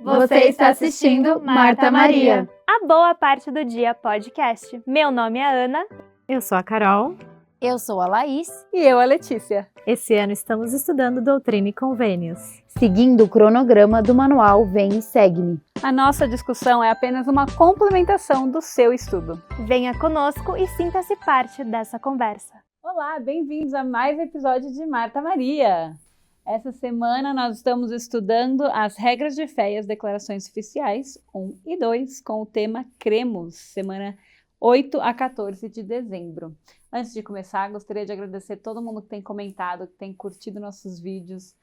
Você está assistindo Marta Maria, a boa parte do dia podcast. Meu nome é Ana. Eu sou a Carol. Eu sou a Laís. E eu a Letícia. Esse ano estamos estudando Doutrina e Convênios, seguindo o cronograma do manual Vem e Segue-me. A nossa discussão é apenas uma complementação do seu estudo. Venha conosco e sinta-se parte dessa conversa. Olá, bem-vindos a mais um episódio de Marta Maria. Essa semana nós estamos estudando as regras de fé e as declarações oficiais 1 e 2 com o tema Cremos, semana 8 a 14 de dezembro. Antes de começar, gostaria de agradecer todo mundo que tem comentado, que tem curtido nossos vídeos,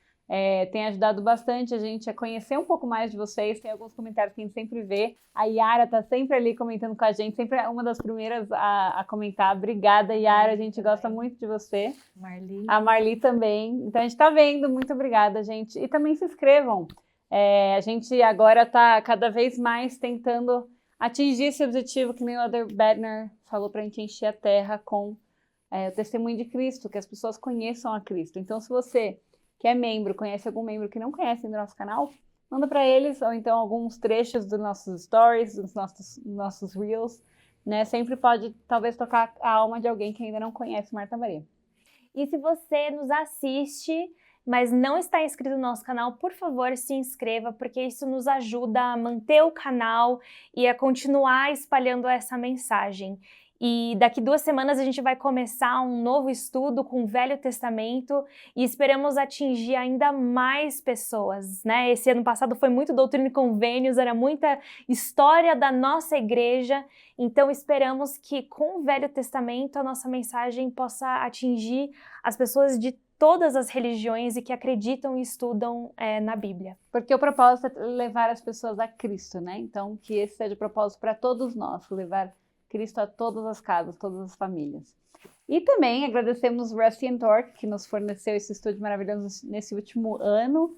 tem ajudado bastante a gente a conhecer um pouco mais de vocês. Tem alguns comentários que a gente sempre vê. A Yara está sempre ali comentando com a gente, sempre é uma das primeiras a comentar. Obrigada, Yara, a gente gosta muito de você. Marli. A Marli também. Então a gente está vendo, muito obrigada, gente. E também se inscrevam. A gente agora está cada vez mais tentando atingir esse objetivo que nem o Elder Bednar falou para a gente encher a terra com o testemunho de Cristo, que as pessoas conheçam a Cristo. Então, se você que é membro, conhece algum membro que não conhece do nosso canal, manda para eles, ou então alguns trechos dos nossos stories, dos nossos reels, né? Sempre pode, talvez, tocar a alma de alguém que ainda não conhece Marta Maria. E se você nos assiste, mas não está inscrito no nosso canal, por favor, se inscreva, porque isso nos ajuda a manter o canal e a continuar espalhando essa mensagem. E daqui 2 semanas a gente vai começar um novo estudo com o Velho Testamento e esperamos atingir ainda mais pessoas, né? Esse ano passado foi muito Doutrina e Convênios, era muita história da nossa igreja, então esperamos que com o Velho Testamento a nossa mensagem possa atingir as pessoas de todas as religiões e que acreditam e estudam na Bíblia. Porque o propósito é levar as pessoas a Cristo, né? Então que esse seja o propósito para todos nós, levar Cristo a todas as casas, todas as famílias. E também agradecemos Rusty and Torque, que nos forneceu esse estúdio maravilhoso nesse último ano.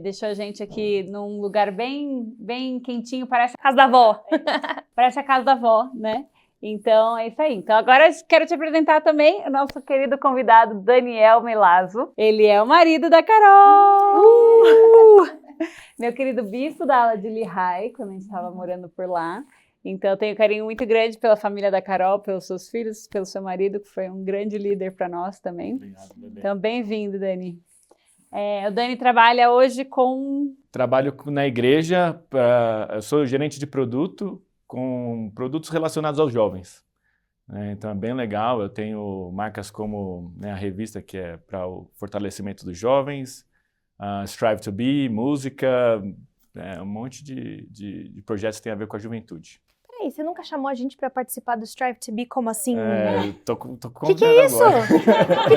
Deixou a gente aqui num lugar bem, bem quentinho, parece a casa da avó. Parece a casa da avó, né? Então, é isso aí. Então, agora quero te apresentar também o nosso querido convidado, Daniel Melazzo. Ele é o marido da Carol! Meu querido bispo da aula de Lehigh, quando a gente estava morando por lá. Então, eu tenho um carinho muito grande pela família da Carol, pelos seus filhos, pelo seu marido, que foi um grande líder para nós também. Obrigado, bebê. Então, bem-vindo, Dani. O Dani trabalha hoje com... Trabalho na igreja, eu sou gerente de produto, com produtos relacionados aos jovens. Então, é bem legal. Eu tenho marcas como a revista, que é para o fortalecimento dos jovens, Strive to Be, música, um monte de projetos que tem a ver com a juventude. Peraí, você nunca chamou a gente para participar do Strive to Be? Como assim? Tô Que é isso?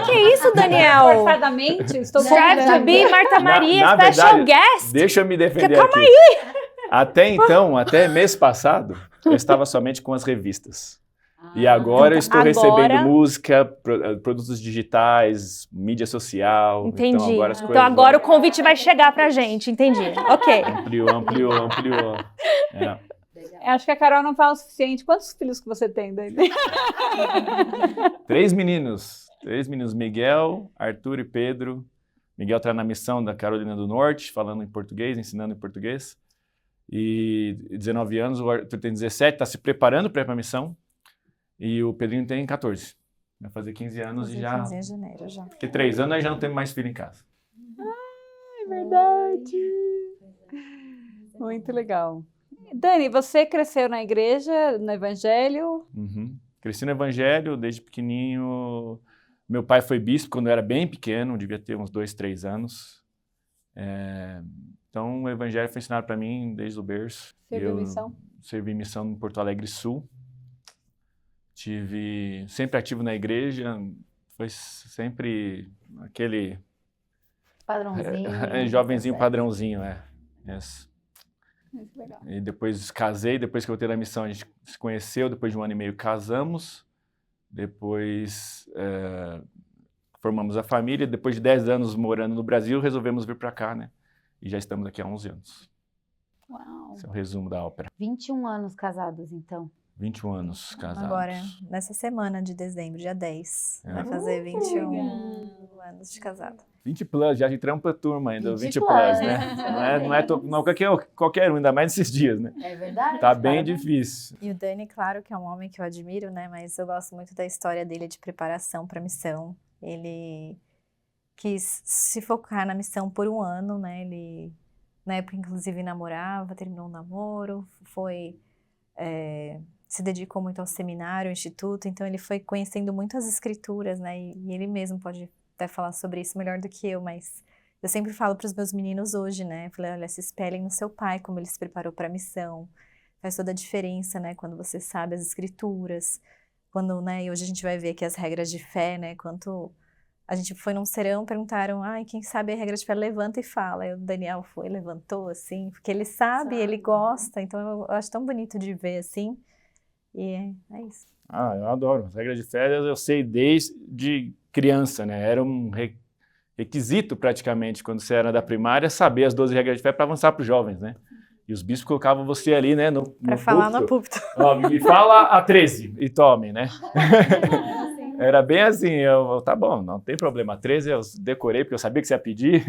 Que é isso, Daniel? Forçadamente, estou Strive to Be, Marta Maria, na special verdade, guest. Deixa eu me defender Calma aqui. aí. Até mês passado, eu estava somente com as revistas. E agora eu estou recebendo música, produtos digitais, mídia social. Entendi. Então agora o convite vai chegar pra gente, entendi. Ok. Ampliou. Acho que a Carol não fala o suficiente. Quantos filhos que você tem, Dani? 3 meninos, Miguel, Arthur e Pedro. Miguel está na missão da Carolina do Norte, falando em português, ensinando em português. E 19 anos, o Arthur tem 17, está se preparando para ir para a missão. E o Pedrinho tem 14. Vai fazer 15 anos e já... 15 em janeiro já. Porque 3 anos aí já não tem mais filho em casa. É verdade. Muito legal. Dani, você cresceu na igreja, no evangelho? Uhum. Cresci no evangelho desde pequenininho. Meu pai foi bispo quando eu era bem pequeno, devia ter uns 2, 3 anos. Então o evangelho foi ensinado para mim desde o berço. Serviu missão? Servi missão em Porto Alegre Sul. Tive sempre ativo na igreja, foi sempre aquele... Padrãozinho. Jovenzinho padrãozinho, Yes. Muito legal. E depois casei, depois que eu voltei da missão a gente se conheceu, depois de 1 ano e meio casamos, depois formamos a família, depois de 10 anos morando no Brasil, resolvemos vir para cá, né? E já estamos aqui há 11 anos. Uau. Esse é o resumo da ópera. 21 anos casados, então. 21 anos casados. Agora, nessa semana de dezembro, dia 10, vai fazer 21 anos de casado. 20 plus, já entramos pra turma ainda, 20 20 plus, plus, né? Não é qualquer um, ainda mais nesses dias, né? É verdade. Tá bem difícil. E o Dani, claro que é um homem que eu admiro, né? Mas eu gosto muito da história dele de preparação para a missão. Ele quis se focar na missão por um ano, né? Ele, na época, inclusive, namorava, terminou um namoro, se dedicou muito ao seminário, ao instituto, então ele foi conhecendo muito as escrituras, né? E ele mesmo pode até falar sobre isso melhor do que eu, mas eu sempre falo para os meus meninos hoje, né? Eu falei, olha, se espelhem no seu pai, como ele se preparou para a missão. Faz toda a diferença, né? Quando você sabe as escrituras, quando, né? E hoje a gente vai ver aqui as regras de fé, né? Quanto a gente foi num serão, perguntaram, quem sabe a regra de fé, levanta e fala. E o Daniel foi, levantou, assim, porque ele sabe, ele gosta, então eu acho tão bonito de ver, assim, e é isso. Eu adoro. As regras de fé eu sei desde criança, né? Era um requisito praticamente, quando você era da primária, saber as 12 regras de fé para avançar para os jovens, né? E os bispos colocavam você ali, né? Para falar no púlpito. Me fala a 13 e tome, né? Era bem assim, tá bom, não tem problema. A 13 eu decorei, porque eu sabia que você ia pedir.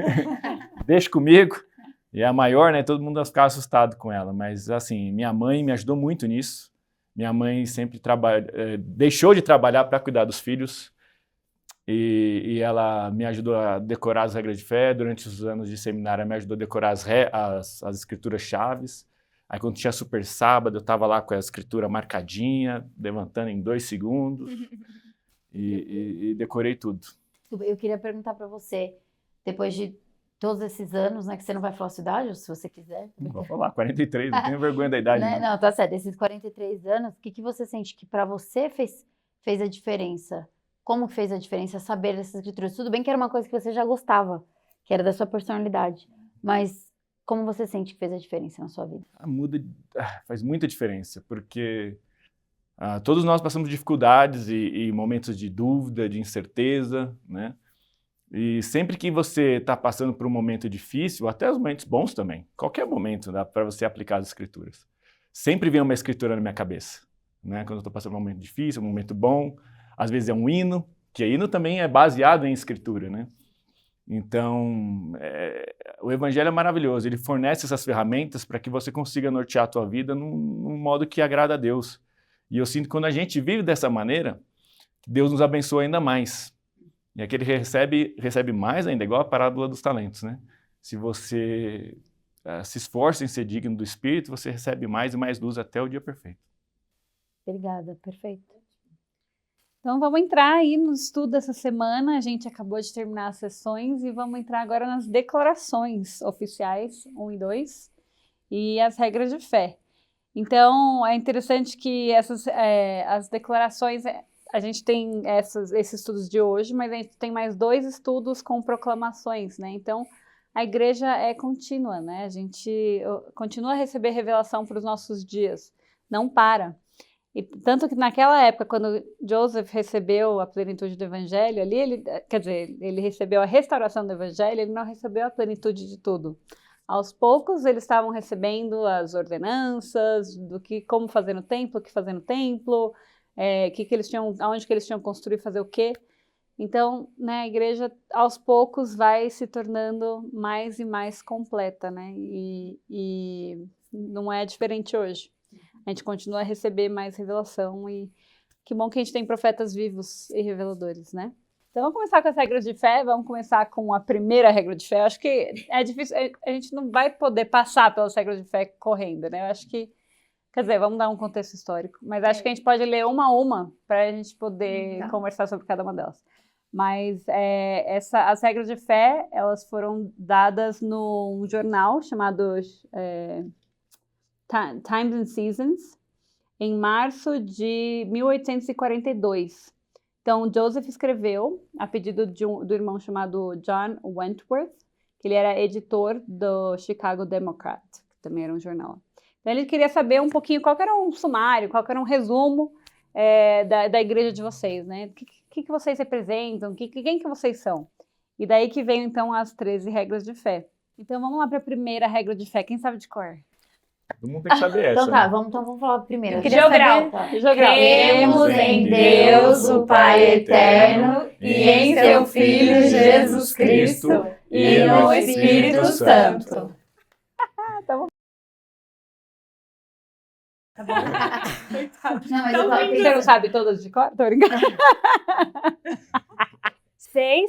Deixa comigo. E a maior, né? Todo mundo ficava assustado com ela. Mas, assim, minha mãe me ajudou muito nisso. Minha mãe sempre deixou de trabalhar para cuidar dos filhos e ela me ajudou a decorar as regras de fé. Durante os anos de seminário, ela me ajudou a decorar as escrituras chaves. Aí quando tinha super sábado, eu estava lá com a escritura marcadinha, levantando em 2 segundos e decorei tudo. Eu queria perguntar para você, depois de todos esses anos, né, que você não vai falar a sua idade, ou se você quiser. Vou falar, 43, não tenho vergonha da idade. Né? Não, tá certo. Esses 43 anos, o que você sente que para você fez a diferença? Como fez a diferença saber dessas escrituras? Tudo bem que era uma coisa que você já gostava, que era da sua personalidade, mas como você sente que fez a diferença na sua vida? Faz muita diferença, porque todos nós passamos dificuldades e momentos de dúvida, de incerteza, né? E sempre que você está passando por um momento difícil, até os momentos bons também, qualquer momento dá para você aplicar as escrituras. Sempre vem uma escritura na minha cabeça, né? Quando eu estou passando por um momento difícil, um momento bom, às vezes é um hino, que hino também é baseado em escritura, né? Então, o evangelho é maravilhoso, ele fornece essas ferramentas para que você consiga nortear a tua vida num modo que agrada a Deus. E eu sinto que quando a gente vive dessa maneira, Deus nos abençoa ainda mais. E aquele recebe mais ainda, igual a parábola dos talentos, né? Se você se esforça em ser digno do Espírito, você recebe mais e mais luz até o dia perfeito. Obrigada, perfeito. Então vamos entrar aí no estudo dessa semana, a gente acabou de terminar as sessões e vamos entrar agora nas declarações oficiais, 1 e 2, e as regras de fé. Então é interessante que as declarações... A gente tem esses estudos de hoje, mas a gente tem mais 2 estudos com proclamações, né? Então, a igreja é contínua, né? A gente continua a receber revelação para os nossos dias, não para. E tanto que naquela época, quando Joseph recebeu a plenitude do evangelho, ali ele recebeu a restauração do evangelho, ele não recebeu a plenitude de tudo. Aos poucos, eles estavam recebendo as ordenanças, como fazer no templo, o que fazer no templo, aonde que eles tinham que construir, fazer o quê. Então, né, a igreja aos poucos vai se tornando mais e mais completa, né? E não é diferente hoje. A gente continua a receber mais revelação e que bom que a gente tem profetas vivos e reveladores, né? Então vamos começar com as regras de fé, vamos começar com a primeira regra de fé. Eu acho que é difícil, a gente não vai poder passar pelas regras de fé correndo, né? Eu acho que quer dizer, vamos dar um contexto histórico, mas acho que a gente pode ler uma a uma para a gente poder conversar sobre cada uma delas. Mas as regras de fé, elas foram dadas num jornal chamado Times and Seasons, em março de 1842. Então, Joseph escreveu, a pedido do irmão chamado John Wentworth, que ele era editor do Chicago Democrat, que também era um jornal. Então, ele queria saber um pouquinho qual que era um sumário, qual que era um resumo da igreja de vocês, né? O que vocês representam, quem que vocês são? E daí que vem, então, as 13 regras de fé. Então, vamos lá para a primeira regra de fé. Quem sabe de cor? Todo mundo tem que saber essa. Então tá, né? vamos falar primeiro. Eu queria Jogral. saber- Jogral. Cremos em Deus, o Pai eterno, e em seu Filho Jesus Cristo, e no Espírito Santo. Não, mas eu tava Você não pensando. sabe todas de cor? Tô brincando. Sei.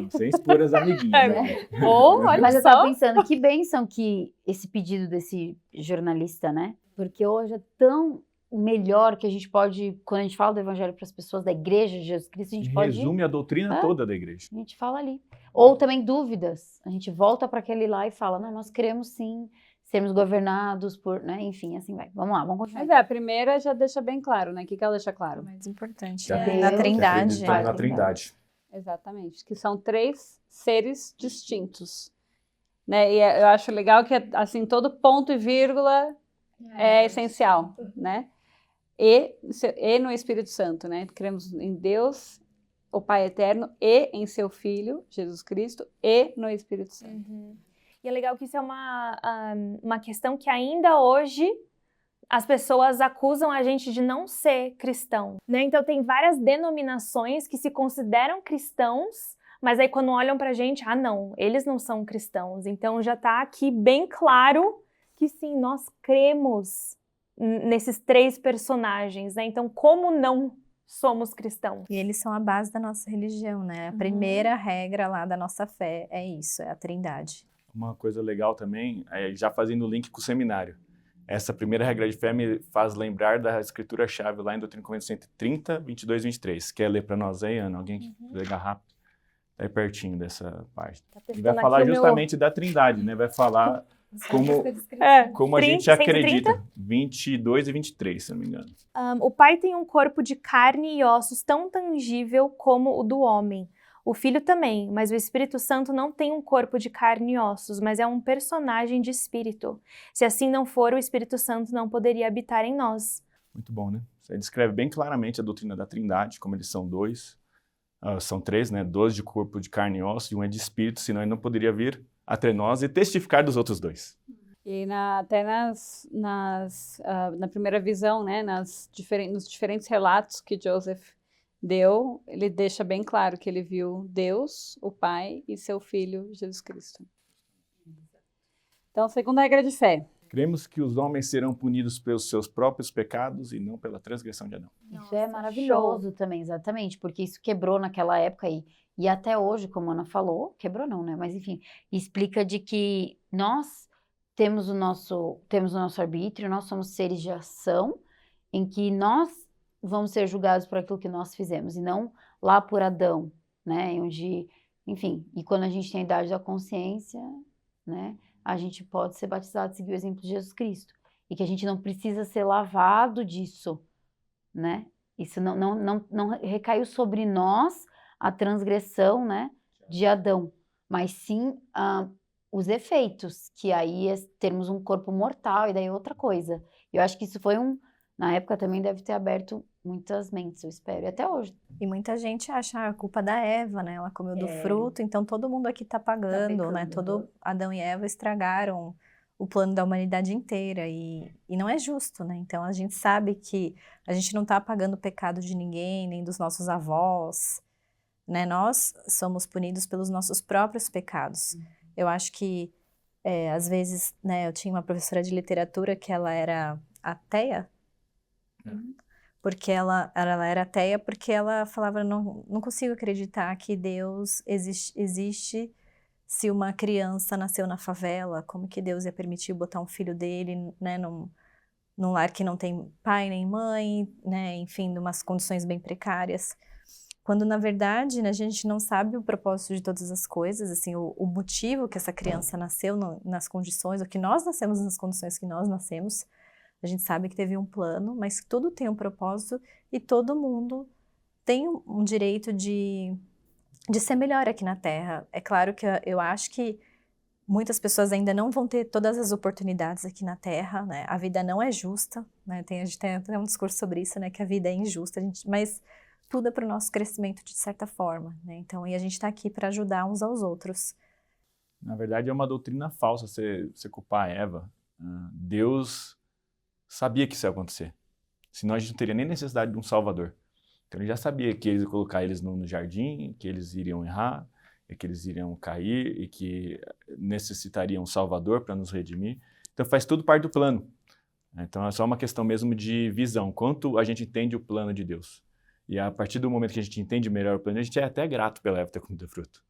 Não, sem expor as amiguinhas. né? Ou, olha Mas eu tava só. pensando, que bênção que esse pedido desse jornalista, né? Porque hoje é tão melhor que a gente pode, quando a gente fala do evangelho para as pessoas da igreja de Jesus Cristo, a gente pode... Resume a doutrina toda da igreja. A gente fala ali. Ou também dúvidas. A gente volta para aquele lá e fala, não, nós queremos sim sermos governados por, né? Enfim, assim vai. Vamos lá, vamos continuar. Mas a primeira já deixa bem claro, né? O que ela deixa O claro? mais importante Que é Deus na que Trindade. Acreditamos na Trindade. Exatamente. Que são 3 seres distintos. Né? E eu acho legal que, assim, todo ponto e vírgula é essencial, né? E no Espírito Santo, né? Cremos em Deus, o Pai Eterno, e em seu Filho, Jesus Cristo, e no Espírito Santo. E é legal que isso é uma questão que ainda hoje as pessoas acusam a gente de não ser cristão, né? Então tem várias denominações que se consideram cristãos, mas aí quando olham pra gente, não, eles não são cristãos. Então já tá aqui bem claro que sim, nós cremos nesses 3 personagens, né? Então como não somos cristãos? E eles são a base da nossa religião, né? A primeira regra lá da nossa fé é isso, é a Trindade. Uma coisa legal também, já fazendo o link com o seminário. Essa primeira regra de fé me faz lembrar da escritura-chave lá em Doutrina e Convênios 130, 22 e 23. Quer ler para nós aí, Ana? Alguém que ler rápido? Tá aí pertinho dessa parte. Tá E vai testando falar aqui o meu- justamente da Trindade, né? Vai falar como a 30, gente 130? acredita. 22 e 23, se não me engano. O Pai tem um corpo de carne e ossos tão tangível como o do homem. O Filho também, mas o Espírito Santo não tem um corpo de carne e ossos, mas é um personagem de espírito. Se assim não for, o Espírito Santo não poderia habitar em nós. Muito bom, né? Você descreve bem claramente a doutrina da Trindade, como eles são 2. São 3, né? 2 de corpo de carne e osso e 1 é de espírito, senão ele não poderia vir até nós e testificar dos outros 2. E até na primeira visão, né? Nos diferentes relatos que Joseph deu, ele deixa bem claro que ele viu Deus, o Pai e seu Filho, Jesus Cristo. Então, segunda regra de fé. Cremos que os homens serão punidos pelos seus próprios pecados e não pela transgressão de Adão. Isso é maravilhoso também, exatamente, porque isso quebrou naquela época e até hoje, como a Ana falou, quebrou não, né? Mas enfim, explica de que nós temos o nosso arbítrio, nós somos seres de ação, em que nós vamos ser julgados por aquilo que nós fizemos, e não lá por Adão, né? Onde, enfim, e quando a gente tem a idade da consciência, né? A gente pode ser batizado e seguir o exemplo de Jesus Cristo. E que a gente não precisa ser lavado disso, né? Isso não recaiu sobre nós a transgressão, né, de Adão, mas sim os efeitos, que aí é termos um corpo mortal, e daí outra coisa. Eu acho que isso foi na época também deve ter aberto muitas mentes, eu espero, e até hoje. E muita gente acha a culpa da Eva, né? Ela comeu do fruto, então todo mundo aqui tá pagando, né? Todo Adão e Eva estragaram o plano da humanidade inteira e não é justo, né? Então a gente sabe que a gente não tá pagando o pecado de ninguém, nem dos nossos avós, né? Nós somos punidos pelos nossos próprios pecados. Eu acho que, às vezes, né? Eu tinha uma professora de literatura que ela era ateia, porque ela era ateia porque ela falava, não consigo acreditar que Deus existe se uma criança nasceu na favela, como que Deus ia permitir botar um filho dele, né, num lar que não tem pai nem mãe, né, enfim, em umas condições bem precárias. Quando, na verdade, né, a gente não sabe o propósito de todas as coisas, assim, o motivo que essa criança nasceu nas condições, ou que nós nascemos nas condições que nós nascemos. A gente sabe que teve um plano, mas tudo tem um propósito e todo mundo tem um direito de ser melhor aqui na Terra. É claro que eu acho que muitas pessoas ainda não vão ter todas as oportunidades aqui na Terra, né? A vida não é justa, né? A gente tem até um discurso sobre isso, né? Que a vida é injusta, mas tudo é para o nosso crescimento de certa forma, né? Então, e a gente está aqui para ajudar uns aos outros. Na verdade, é uma doutrina falsa você culpar a Eva Deus sabia que isso ia acontecer. Senão a gente não teria nem necessidade de um Salvador. Então ele já sabia que eles iam colocar eles no jardim, que eles iriam errar, e que eles iriam cair, e que necessitariam um Salvador para nos redimir. Então faz tudo parte do plano. Então é só uma questão mesmo de visão, quanto a gente entende o plano de Deus. E a partir do momento que a gente entende melhor o plano, a gente é até grato pela Eva ter comido o fruto.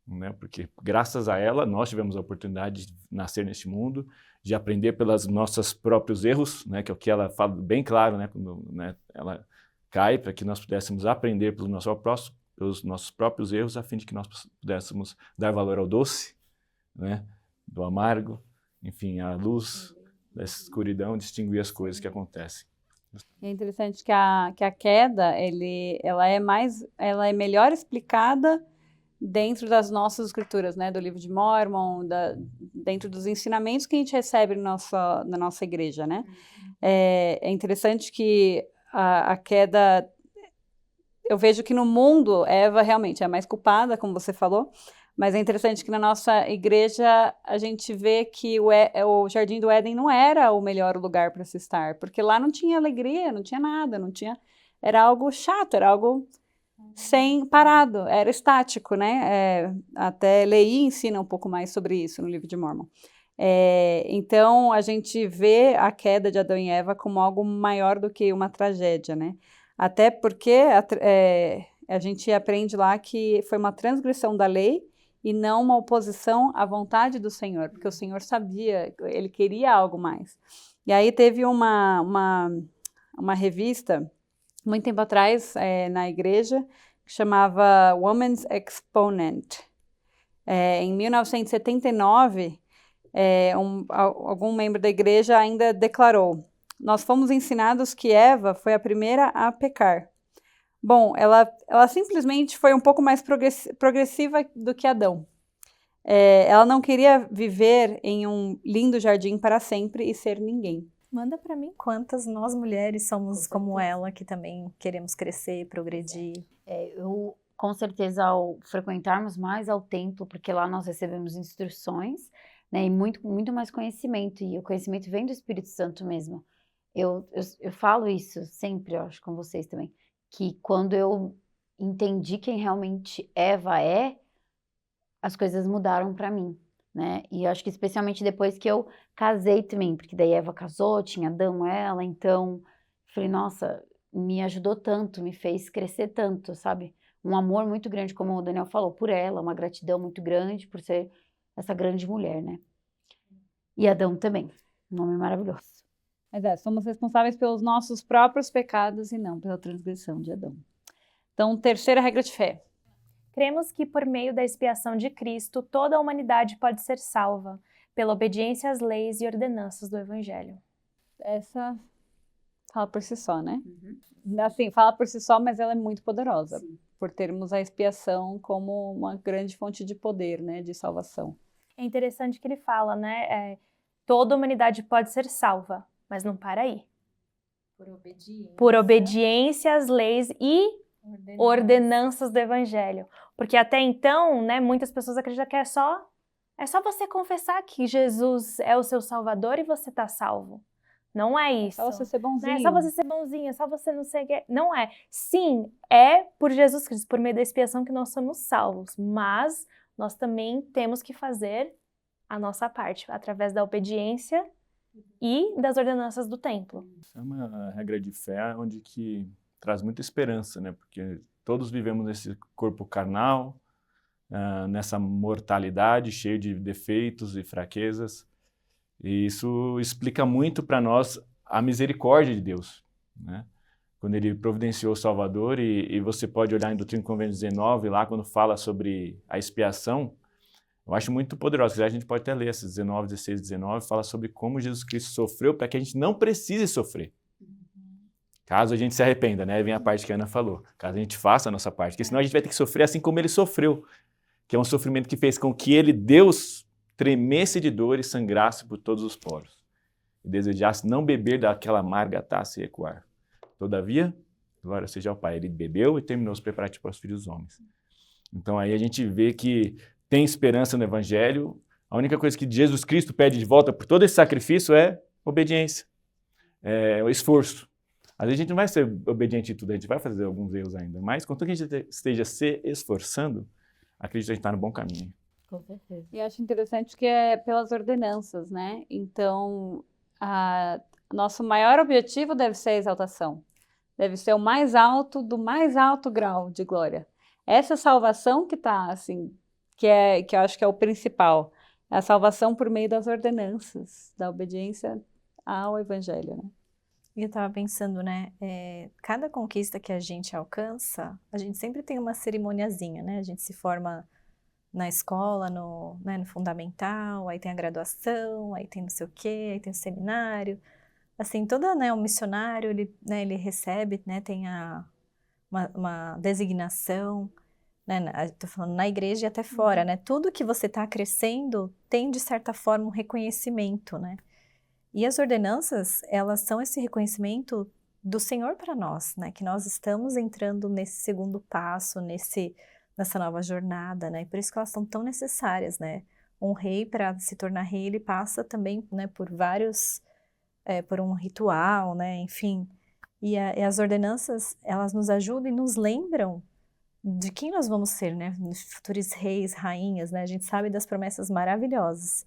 Né? Porque graças a ela, nós tivemos a oportunidade de nascer neste mundo, de aprender pelos nossos próprios erros, né? Que é o que ela fala bem claro, né? Quando, né, ela cai, para que nós pudéssemos aprender pelos nossos próprios erros, a fim de que nós pudéssemos dar valor ao doce, né? Do amargo, enfim, à luz da escuridão, distinguir as coisas que acontecem. É interessante que a queda, ela é melhor explicada dentro das nossas escrituras, né, do livro de Mormon, dentro dos ensinamentos que a gente recebe na nossa igreja, né? É interessante que a queda, eu vejo que no mundo, Eva realmente é a mais culpada, como você falou, mas é interessante que na nossa igreja a gente vê que o Jardim do Éden não era o melhor lugar para se estar, porque lá não tinha alegria, não tinha nada, era algo chato, era algo parado, era estático, né? Até Leí ensina um pouco mais sobre isso no livro de Mormon. Então a gente vê a queda de Adão e Eva como algo maior do que uma tragédia, né? Até porque a gente aprende lá que foi uma transgressão da lei e não uma oposição à vontade do Senhor, porque o Senhor sabia, ele queria algo mais. E aí teve uma revista, muito tempo atrás, na igreja, que chamava Woman's Exponent. Em 1979, algum membro da igreja ainda declarou: nós fomos ensinados que Eva foi a primeira a pecar. Bom, ela simplesmente foi um pouco mais progressiva do que Adão. Ela não queria viver em um lindo jardim para sempre e ser ninguém. Manda para mim quantas nós mulheres somos como ela, que também queremos crescer, progredir. Eu, com certeza, ao frequentarmos mais ao templo, porque lá nós recebemos instruções, né, e muito, muito mais conhecimento, e o conhecimento vem do Espírito Santo mesmo. Eu falo isso sempre, eu acho, com vocês também, que quando eu entendi quem realmente Eva é, as coisas mudaram para mim, né? E eu acho que especialmente depois que eu casei também, porque daí Eva casou, tinha Adão, ela, então falei, nossa, me ajudou tanto, me fez crescer tanto, sabe? Um amor muito grande, como o Daniel falou, por ela, uma gratidão muito grande por ser essa grande mulher, né? E Adão também, um homem maravilhoso. Mas somos responsáveis pelos nossos próprios pecados e não pela transgressão de Adão. Então, terceira regra de fé. Cremos que por meio da expiação de Cristo, toda a humanidade pode ser salva, pela obediência às leis e ordenanças do Evangelho. Essa fala por si só, né? Assim, fala por si só, mas ela é muito poderosa. Sim. Por termos a expiação como uma grande fonte de poder, né? De salvação. É interessante que ele fala, né? Toda a humanidade pode ser salva, mas não para aí. Por obediência às leis e ordenanças do Evangelho. Porque até então, né, muitas pessoas acreditam que é só você confessar que Jesus é o seu Salvador e você está salvo. Não é isso. É só você ser bonzinho. É só você ser bonzinho, é só você não ser... Não é. Sim, é por Jesus Cristo, por meio da expiação que nós somos salvos. Mas nós também temos que fazer a nossa parte, através da obediência e das ordenanças do templo. Isso é uma regra de fé onde que traz muita esperança, né? Porque todos vivemos nesse corpo carnal, nessa mortalidade, cheio de defeitos e fraquezas. E isso explica muito para nós a misericórdia de Deus, né? Quando ele providenciou o Salvador, e você pode olhar em Doutrina e Convênios 19, lá quando fala sobre a expiação, eu acho muito poderoso. A gente pode até ler esses 19, 16, 19, fala sobre como Jesus Cristo sofreu para que a gente não precise sofrer. Caso a gente se arrependa, né? Vem a parte que a Ana falou. Caso a gente faça a nossa parte, porque senão a gente vai ter que sofrer assim como ele sofreu, que é um sofrimento que fez com que ele, Deus, tremesse de dor e sangrasse por todos os poros, e desejasse não beber daquela amarga taça e ecoar. Todavia, glória seja ao Pai, ele bebeu e terminou os preparativos para os filhos dos homens. Então aí a gente vê que tem esperança no Evangelho, A única coisa que Jesus Cristo pede de volta por todo esse sacrifício é obediência, é o esforço. Às vezes a gente não vai ser obediente em tudo, a gente vai fazer alguns erros ainda, mas contanto que a gente esteja se esforçando, acredito que a gente está no bom caminho. Com certeza. E acho interessante que é pelas ordenanças, né? Então, nosso maior objetivo deve ser a exaltação. Deve ser o mais alto do mais alto grau de glória. Essa salvação que está, assim, que eu acho que é o principal. É a salvação por meio das ordenanças, da obediência ao Evangelho, né? E eu tava pensando, né, cada conquista que a gente alcança, a gente sempre tem uma cerimoniazinha, né? A gente se forma na escola, no fundamental, aí tem a graduação, aí tem não sei o quê, aí tem o seminário. Assim, né, o missionário, ele recebe, né, tem uma designação, né, tô falando na igreja e até fora, né? Tudo que você tá crescendo tem, de certa forma, um reconhecimento, né? E as ordenanças, elas são esse reconhecimento do Senhor para nós, né? Que nós estamos entrando nesse segundo passo, nessa nova jornada, né? E por isso que elas são tão necessárias, né? Um rei, para se tornar rei, ele passa também, né, por por um ritual, né? Enfim. E as ordenanças, elas nos ajudam e nos lembram de quem nós vamos ser, né? Futuros reis, rainhas, né? A gente sabe das promessas maravilhosas.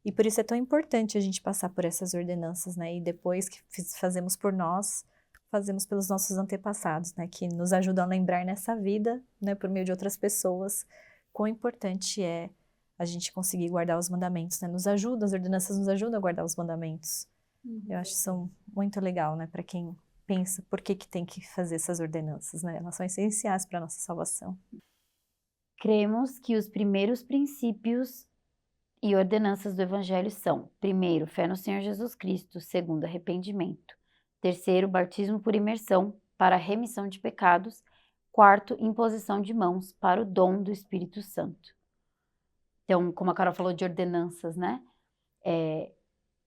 E por isso é tão importante a gente passar por essas ordenanças, né? E depois que fazemos por nós, fazemos pelos nossos antepassados, né? Que nos ajudam a lembrar nessa vida, né? Por meio de outras pessoas, quão importante é a gente conseguir guardar os mandamentos, né? As ordenanças nos ajudam a guardar os mandamentos. Eu acho que são muito legal, né? Para quem pensa por que tem que fazer essas ordenanças, né? Elas são essenciais para a nossa salvação. Cremos que os primeiros princípios e ordenanças do Evangelho são: primeiro, fé no Senhor Jesus Cristo; segundo, arrependimento; terceiro, batismo por imersão para a remissão de pecados; quarto, imposição de mãos para o dom do Espírito Santo. Então, como a Carol falou de ordenanças, né?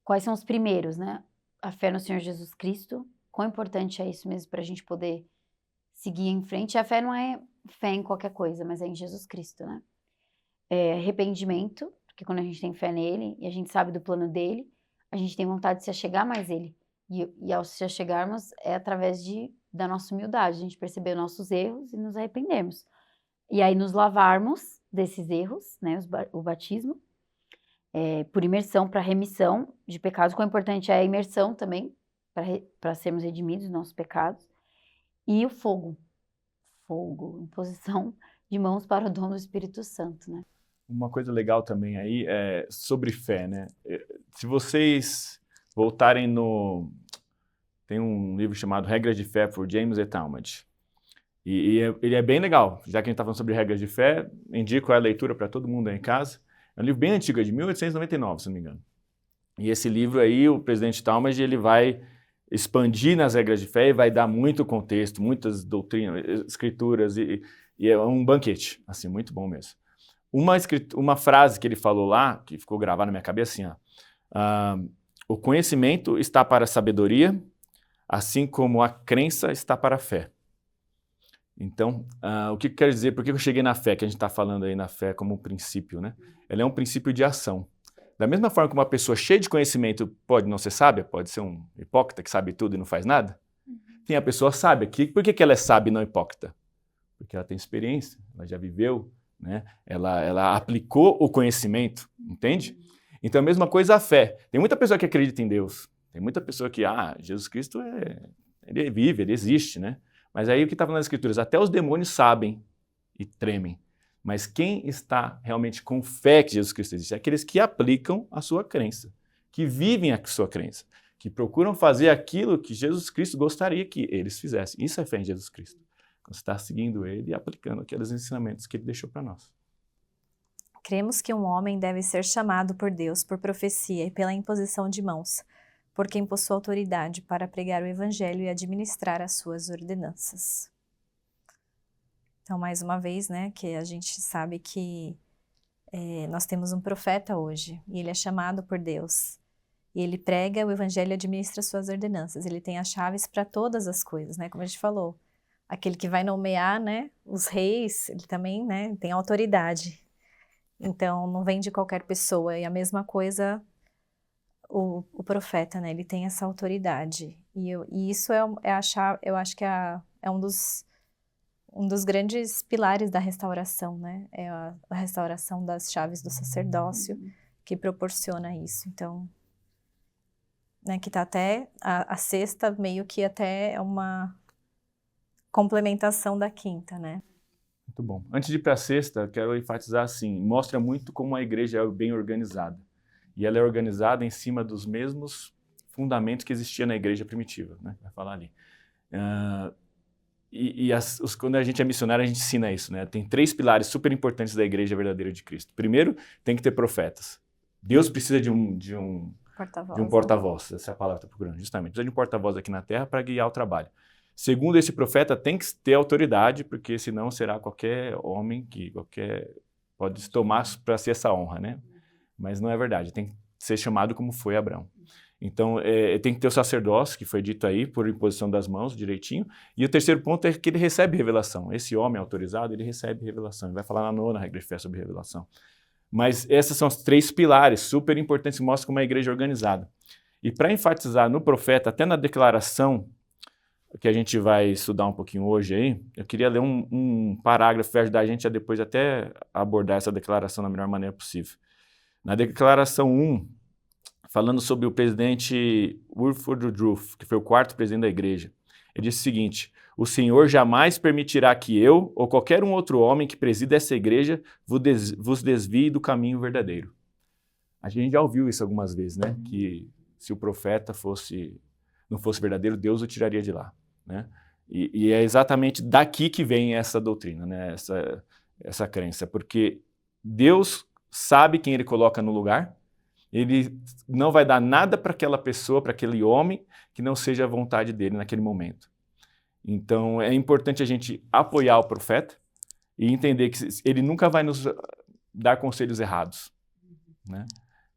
Quais são os primeiros, né? A fé no Senhor Jesus Cristo. Quão importante é isso mesmo para a gente poder seguir em frente? A fé não é fé em qualquer coisa, mas é em Jesus Cristo, né? Arrependimento, porque quando a gente tem fé nele e a gente sabe do plano dele, a gente tem vontade de se achegar mais ele. E ao se achegarmos é através da nossa humildade, a gente perceber nossos erros e nos arrependermos. E aí nos lavarmos desses erros, né? O batismo, por imersão para remissão de pecados. Quão importante é a imersão também, para sermos redimidos dos nossos pecados. E o fogo, imposição de mãos para o dom do Espírito Santo, né? Uma coisa legal também aí é sobre fé, né? Se vocês voltarem tem um livro chamado Regras de Fé, por James E. Talmage. Ele é bem legal. Já que a gente está falando sobre regras de fé, indico a leitura para todo mundo aí em casa. É um livro bem antigo, é de 1899, se não me engano. E esse livro aí, o presidente Talmage, ele vai expandir nas regras de fé e vai dar muito contexto, muitas doutrinas, escrituras, e é um banquete, assim, muito bom mesmo. Uma frase que ele falou lá, que ficou gravada na minha cabeça, assim, o conhecimento está para a sabedoria, assim como a crença está para a fé. Então, o que quer dizer? Por que eu cheguei na fé, que a gente está falando aí na fé como um princípio, né? Ela é um princípio de ação. Da mesma forma que uma pessoa cheia de conhecimento pode não ser sábia, pode ser um hipócrita que sabe tudo e não faz nada, tem a pessoa sábia. Por que ela é sábia e não hipócrita? Porque ela tem experiência, ela já viveu, né? Ela aplicou o conhecimento, entende? Então, a mesma coisa a fé. Tem muita pessoa que acredita em Deus, tem muita pessoa que, Jesus Cristo, ele vive, ele existe, né? Mas aí o que está falando nas Escrituras? Até os demônios sabem e tremem. Mas quem está realmente com fé que Jesus Cristo existe? É aqueles que aplicam a sua crença, que vivem a sua crença, que procuram fazer aquilo que Jesus Cristo gostaria que eles fizessem. Isso é fé em Jesus Cristo. Quando você está seguindo ele e aplicando aqueles ensinamentos que ele deixou para nós. Cremos que um homem deve ser chamado por Deus por profecia e pela imposição de mãos, por quem possui autoridade para pregar o evangelho e administrar as suas ordenanças. Então, mais uma vez, né, que a gente sabe que nós temos um profeta hoje, e ele é chamado por Deus, e ele prega o evangelho e administra as suas ordenanças. Ele tem as chaves para todas as coisas, né, como a gente falou. Aquele que vai nomear, né, os reis, ele também, né, tem autoridade. Então, não vem de qualquer pessoa. E a mesma coisa o profeta, né? Ele tem essa autoridade. E isso eu acho que é um dos grandes pilares da restauração, né? É a restauração das chaves do sacerdócio que proporciona isso. Então, né, que tá até a sexta meio que até é uma complementação da quinta, né? Muito bom. Antes de ir para a sexta, quero enfatizar assim, mostra muito como a igreja é bem organizada. E ela é organizada em cima dos mesmos fundamentos que existia na igreja primitiva, né? Vai falar ali. Quando a gente é missionário, a gente ensina isso, né? Tem 3 pilares super importantes da igreja verdadeira de Cristo. Primeiro, tem que ter profetas. Deus precisa de um porta-voz, essa é a palavra que eu estou procurando, justamente. Precisa de um porta-voz aqui na terra para guiar o trabalho. Segundo, esse profeta tem que ter autoridade, porque senão será qualquer homem que pode se tomar para ser essa honra, né? Mas não é verdade, tem que ser chamado como foi Abraão. Então, tem que ter o sacerdócio, que foi dito aí, por imposição das mãos, direitinho. E o terceiro ponto é que ele recebe revelação. Esse homem autorizado, ele recebe revelação. Ele vai falar na 9ª regra de fé sobre revelação. Mas esses são os 3 pilares super importantes que mostram como é a igreja é organizada. E para enfatizar no profeta, até na declaração que a gente vai estudar um pouquinho hoje aí, eu queria ler um parágrafo que vai ajudar a gente a depois até abordar essa declaração da melhor maneira possível. Na declaração 1, falando sobre o presidente Wilford Woodruff, que foi o 4º presidente da igreja, ele disse o seguinte: o Senhor jamais permitirá que eu ou qualquer um outro homem que presida essa igreja vos desvie do caminho verdadeiro. A gente já ouviu isso algumas vezes, né? Que se o profeta não fosse verdadeiro, Deus o tiraria de lá, né? E é exatamente daqui que vem essa doutrina, né? Essa crença, porque Deus sabe quem ele coloca no lugar, ele não vai dar nada para aquela pessoa, para aquele homem, que não seja a vontade dele naquele momento. Então, é importante a gente apoiar o profeta e entender que ele nunca vai nos dar conselhos errados, né?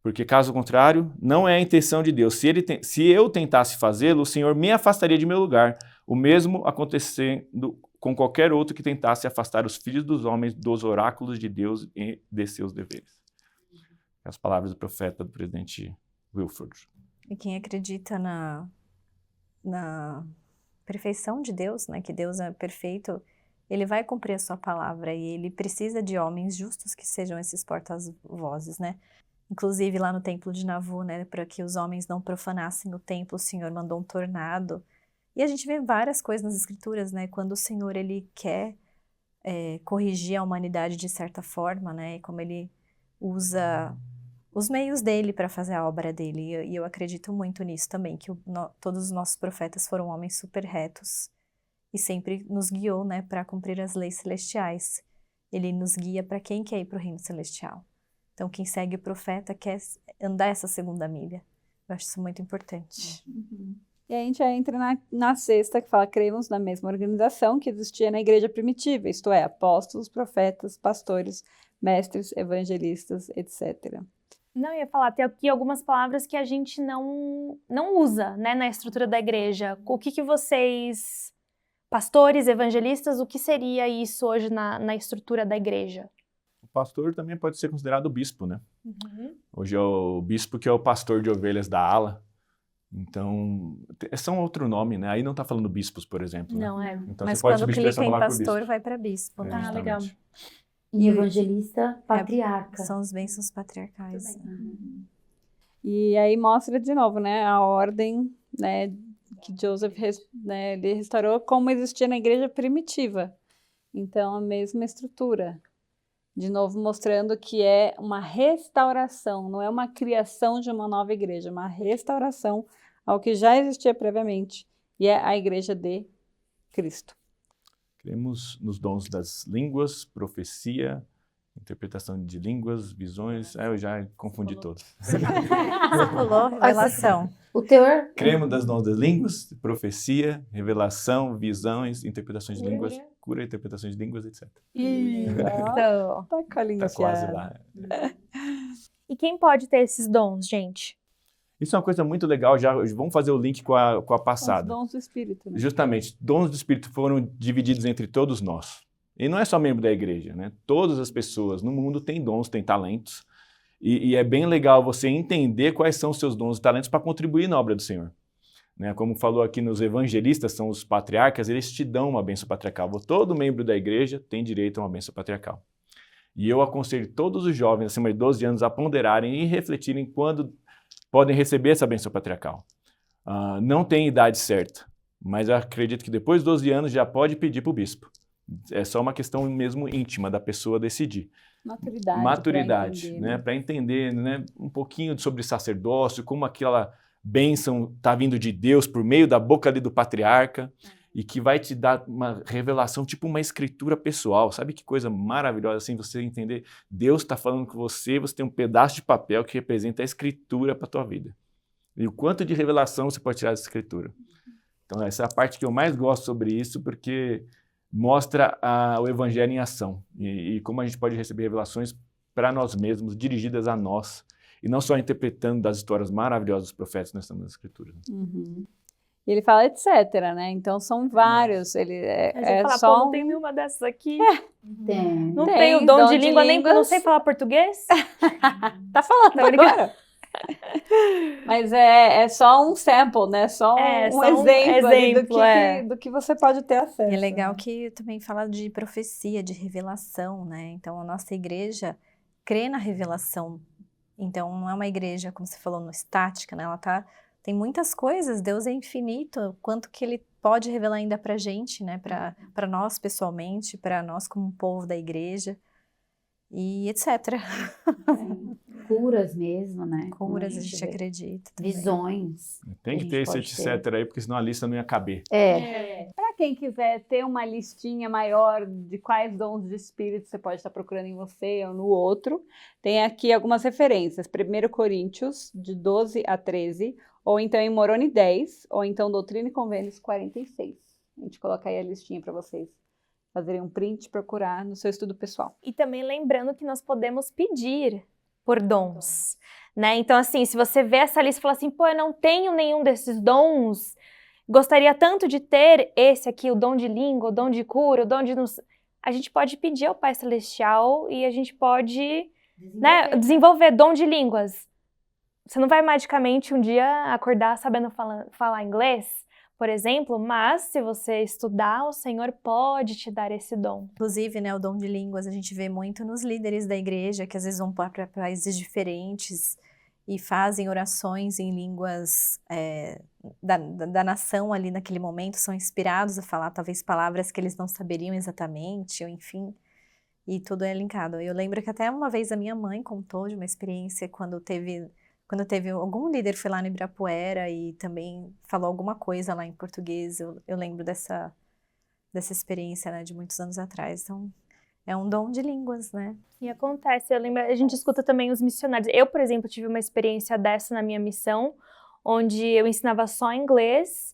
Porque, caso contrário, não é a intenção de Deus. Se eu tentasse fazê-lo, o Senhor me afastaria de meu lugar. O mesmo acontecendo com qualquer outro que tentasse afastar os filhos dos homens dos oráculos de Deus e de seus deveres. As palavras do profeta do presidente Wilford. E quem acredita na perfeição de Deus, né, que Deus é perfeito, ele vai cumprir a sua palavra e ele precisa de homens justos que sejam esses porta-vozes, né? Inclusive lá no templo de Navu, né, para que os homens não profanassem o templo, o Senhor mandou um tornado. E a gente vê várias coisas nas escrituras, né, quando o Senhor ele quer corrigir a humanidade de certa forma, né, e como ele usa os meios dele para fazer a obra dele. E eu acredito muito nisso também, que todos os nossos profetas foram homens super retos e sempre nos guiou, né, para cumprir as leis celestiais. Ele nos guia para quem quer ir para o reino celestial. Então, quem segue o profeta quer andar essa segunda milha. Eu acho isso muito importante. Uhum. E a gente já entra na sexta, que fala: cremos na mesma organização que existia na igreja primitiva, isto é, apóstolos, profetas, pastores, mestres, evangelistas, etc. Não, eu ia falar, tem aqui algumas palavras que a gente não usa, né, na estrutura da igreja. O que vocês, pastores, evangelistas, o que seria isso hoje na estrutura da igreja? O pastor também pode ser considerado o bispo, né? Uhum. Hoje é o bispo que é o pastor de ovelhas da ala. Então, é só um outro nome, né? Aí não está falando bispos, por exemplo. Não, né? é. Então, Mas você pode quando substituir essa clica em palavra por pastor, bispo. vai para bispo, né? Ah, legal. Justamente. E evangelista, patriarca. São os bênçãos patriarcais. E aí mostra de novo, né, a ordem, né, que Joseph ele restaurou como existia na igreja primitiva. Então, a mesma estrutura. De novo, mostrando que é uma restauração, não é uma criação de uma nova igreja, é uma restauração ao que já existia previamente, e é a igreja de Cristo. Cremos nos dons das línguas, profecia, interpretação de línguas, visões. Eu já confundi todos. Você falou revelação. O teor... Cremos nos dons das línguas, profecia, revelação, visões, interpretações de línguas, cura, interpretações de línguas, etc. Então, Tá com a língua Tá quase afiada. lá. e quem pode ter esses dons, gente? Isso é uma coisa muito legal, já vamos fazer o link com a São os passada. dons do Espírito. Né? Justamente, dons do Espírito foram divididos entre todos nós. E não é só membro da igreja, né? Todas as pessoas no mundo têm dons, têm talentos. E é bem legal você entender quais são os seus dons e talentos para contribuir na obra do Senhor. Né? Como falou aqui nos evangelistas, são os patriarcas, eles te dão uma bênção patriarcal. Todo membro da igreja tem direito a uma bênção patriarcal. E eu aconselho todos os jovens acima de 12 anos a ponderarem e refletirem quando podem receber essa bênção patriarcal. Não tem idade certa, mas eu acredito que depois dos 12 anos já pode pedir para o bispo. É só uma questão mesmo íntima da pessoa decidir. Maturidade, né? Para entender, né, um pouquinho sobre sacerdócio, como aquela bênção está vindo de Deus por meio da boca ali do patriarca e que vai te dar uma revelação, tipo uma escritura pessoal. Sabe que coisa maravilhosa assim, você entender, Deus está falando com você, você tem um pedaço de papel que representa a escritura para a tua vida. E o quanto de revelação você pode tirar dessa escritura. Então essa é a parte que eu mais gosto sobre isso, porque mostra o evangelho em ação e como a gente pode receber revelações para nós mesmos, dirigidas a nós, e não só interpretando das histórias maravilhosas dos profetas que nós estamos nas escrituras. Uhum. E ele fala etc, né? Então são vários. Ele Fala, só não tem nenhuma dessas aqui. Tem. Não tem o dom de língua, nem porque eu não sei falar português. Tá falando agora. Mas é só um sample, né? Só um exemplo ali do que você pode ter acesso. E é legal que também fala de profecia, de revelação, né? Então, a nossa igreja crê na revelação. Então, não é uma igreja, como você falou, no estática, né? Tem muitas coisas, Deus é infinito, quanto que Ele pode revelar ainda pra gente, né? Pra nós pessoalmente, pra nós como povo da igreja, e etc. Curas mesmo, né? Curas, a gente vê. acredita. Também. Visões. Tem que ter esse etc aí, porque senão a lista não ia caber. Para quem quiser ter uma listinha maior de quais dons de espírito você pode estar procurando em você ou no outro, tem aqui algumas referências. 1 Coríntios, de 12 a 13, ou então em Moroni 10, ou então Doutrina e Convênios 46. A gente coloca aí a listinha para vocês fazerem um print e procurar no seu estudo pessoal. E também lembrando que nós podemos pedir por dons, né? Então, assim, se você vê essa lista e fala assim, pô, eu não tenho nenhum desses dons, gostaria tanto de ter esse aqui, o dom de língua, o dom de cura, o dom de... A gente pode pedir ao Pai Celestial e a gente pode desenvolver dom de línguas. Você não vai magicamente um dia acordar sabendo falar inglês, por exemplo, mas se você estudar, o Senhor pode te dar esse dom. Inclusive, né, o dom de línguas a gente vê muito nos líderes da igreja, que às vezes vão para países diferentes e fazem orações em línguas da nação ali naquele momento, são inspirados a falar talvez palavras que eles não saberiam exatamente, ou enfim, e tudo é linkado. Eu lembro que até uma vez a minha mãe contou de uma experiência quando teve algum líder foi lá no Ibirapuera e também falou alguma coisa lá em português. Eu lembro dessa experiência, né, de muitos anos atrás. Então, é um dom de línguas, né? E acontece, eu lembro, a gente escuta também os missionários. Eu, por exemplo, tive uma experiência dessa na minha missão, onde eu ensinava só inglês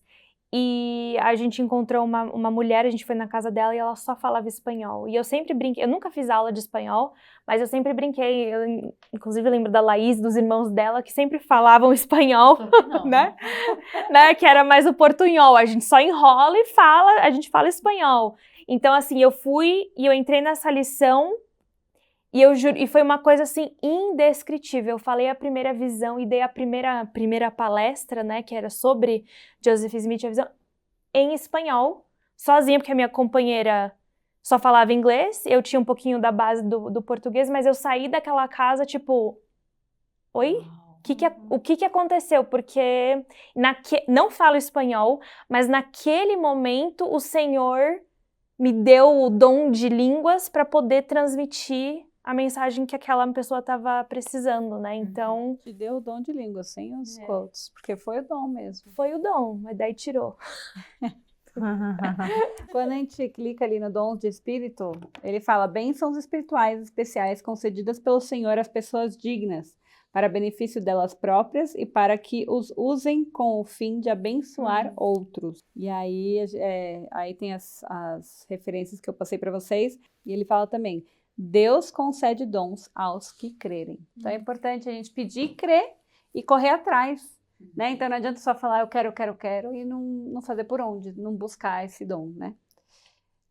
e a gente encontrou uma mulher, a gente foi na casa dela e ela só falava espanhol. E eu sempre brinquei, eu nunca fiz aula de espanhol, mas eu sempre brinquei, eu, inclusive lembro da Laís, dos irmãos dela, que sempre falavam espanhol, né? Que era mais o portunhol, a gente só enrola e a gente fala espanhol. Então, assim, eu fui e eu entrei nessa lição e eu juro, e foi uma coisa, assim, indescritível. Eu falei a primeira visão e dei a primeira palestra, né, que era sobre Joseph Smith, a visão, em espanhol, sozinha, porque a minha companheira só falava inglês, eu tinha um pouquinho da base do português, mas eu saí daquela casa, tipo, oi? O que aconteceu? Porque não falo espanhol, mas naquele momento o Senhor me deu o dom de línguas para poder transmitir a mensagem que aquela pessoa estava precisando, né? Então... Te deu o dom de língua, sem os quotes, porque foi o dom mesmo. Foi o dom, mas daí tirou. Quando a gente clica ali no dom de espírito, ele fala bênçãos espirituais especiais concedidas pelo Senhor às pessoas dignas, para benefício delas próprias e para que os usem com o fim de abençoar outros. E aí tem as referências que eu passei para vocês, e ele fala também, Deus concede dons aos que crerem. Então é importante a gente pedir, crer e correr atrás, né? Então não adianta só falar eu quero e não fazer por onde, não buscar esse dom, né?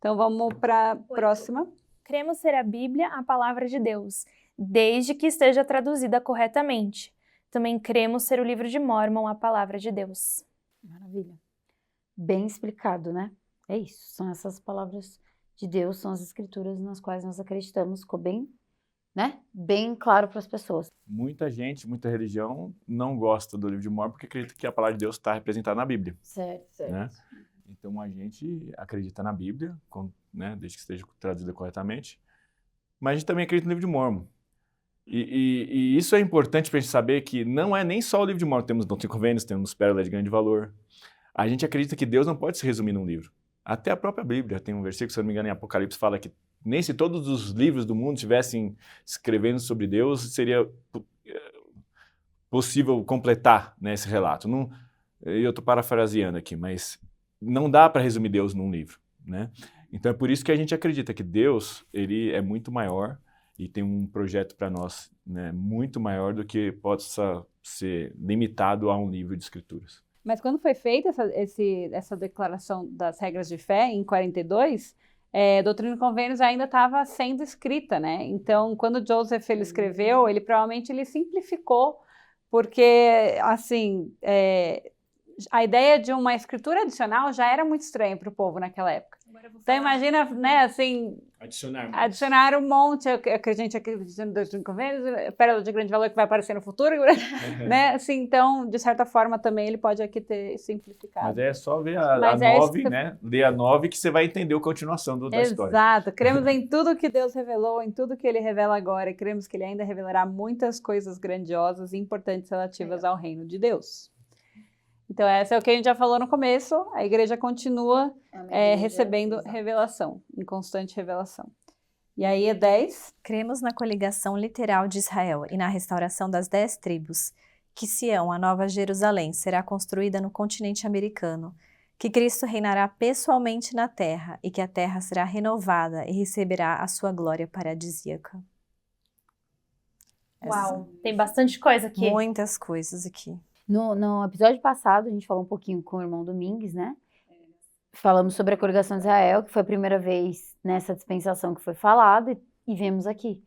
Então vamos para a próxima. Cremos ser a Bíblia a palavra de Deus, desde que esteja traduzida corretamente. Também cremos ser o livro de Mórmon a palavra de Deus. Maravilha. Bem explicado, né? É isso. São essas palavras de Deus, são as escrituras nas quais nós acreditamos. Ficou bem, né? Bem claro para as pessoas. Muita gente, muita religião não gosta do livro de Mórmon porque acredita que a palavra de Deus está representada na Bíblia. Certo. Né? Então a gente acredita na Bíblia, né, desde que esteja traduzida corretamente, mas a gente também acredita no livro de Mórmon. E isso é importante para a gente saber que não é nem só o livro de Mórmon, temos Doutrina e Convênios, temos Pérola de Grande Valor. A gente acredita que Deus não pode se resumir num livro. Até a própria Bíblia, tem um versículo, se eu não me engano, em Apocalipse, fala que nem se todos os livros do mundo estivessem escrevendo sobre Deus, seria possível completar, né, esse relato. Eu estou parafraseando aqui, mas não dá para resumir Deus num livro, né? Então é por isso que a gente acredita que Deus, ele é muito maior e tem um projeto para nós, né, muito maior do que possa ser limitado a um livro de escrituras. Mas quando foi feita essa declaração das regras de fé, em 42, Doutrina e Convênios ainda estava sendo escrita, né? Então, quando Joseph ele escreveu, ele provavelmente simplificou, porque, assim, a ideia de uma escritura adicional já era muito estranha para o povo naquela época. Então, imagina, né, assim, adicionar um monte, que a gente acredita no Doutrina e Convênios, Pérola de Grande Valor que vai aparecer no futuro, né, assim, então, de certa forma, também ele pode aqui ter simplificado. Mas é só ver a 9, né, ler a 9 que você vai entender a continuação da história. Exato, cremos em tudo que Deus revelou, em tudo que Ele revela agora, e cremos que Ele ainda revelará muitas coisas grandiosas e importantes relativas ao reino de Deus. Então, essa é o que a gente já falou no começo, a igreja continua recebendo revelação, em constante revelação. E aí é 10. Cremos na coligação literal de Israel e na restauração das 10 tribos, que Sião, a Nova Jerusalém, será construída no continente americano, que Cristo reinará pessoalmente na terra e que a terra será renovada e receberá a sua glória paradisíaca. Uau, tem bastante coisa aqui. Muitas coisas aqui. No episódio passado, a gente falou um pouquinho com o irmão Domingues, né? Falamos sobre a coligação de Israel, que foi a primeira vez nessa dispensação que foi falado, e vemos aqui,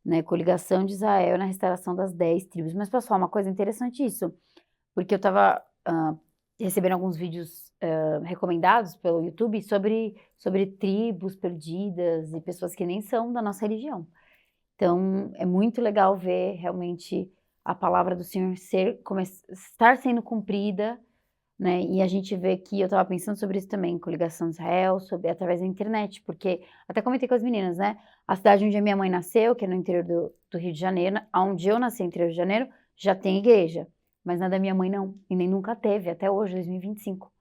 né? Coligação de Israel na restauração das 10 tribos. Mas, pessoal, uma coisa interessante isso, porque eu estava recebendo alguns vídeos recomendados pelo YouTube sobre tribos perdidas e pessoas que nem são da nossa religião. Então, é muito legal ver realmente a palavra do Senhor estar sendo cumprida, né? E a gente vê que eu estava pensando sobre isso também, coligação de Israel, através da internet, porque até comentei com as meninas, né? A cidade onde a minha mãe nasceu, que é no interior do Rio de Janeiro, onde eu nasci, no interior do Rio de Janeiro, já tem igreja, mas na da minha mãe não, e nem nunca teve, até hoje, 2025.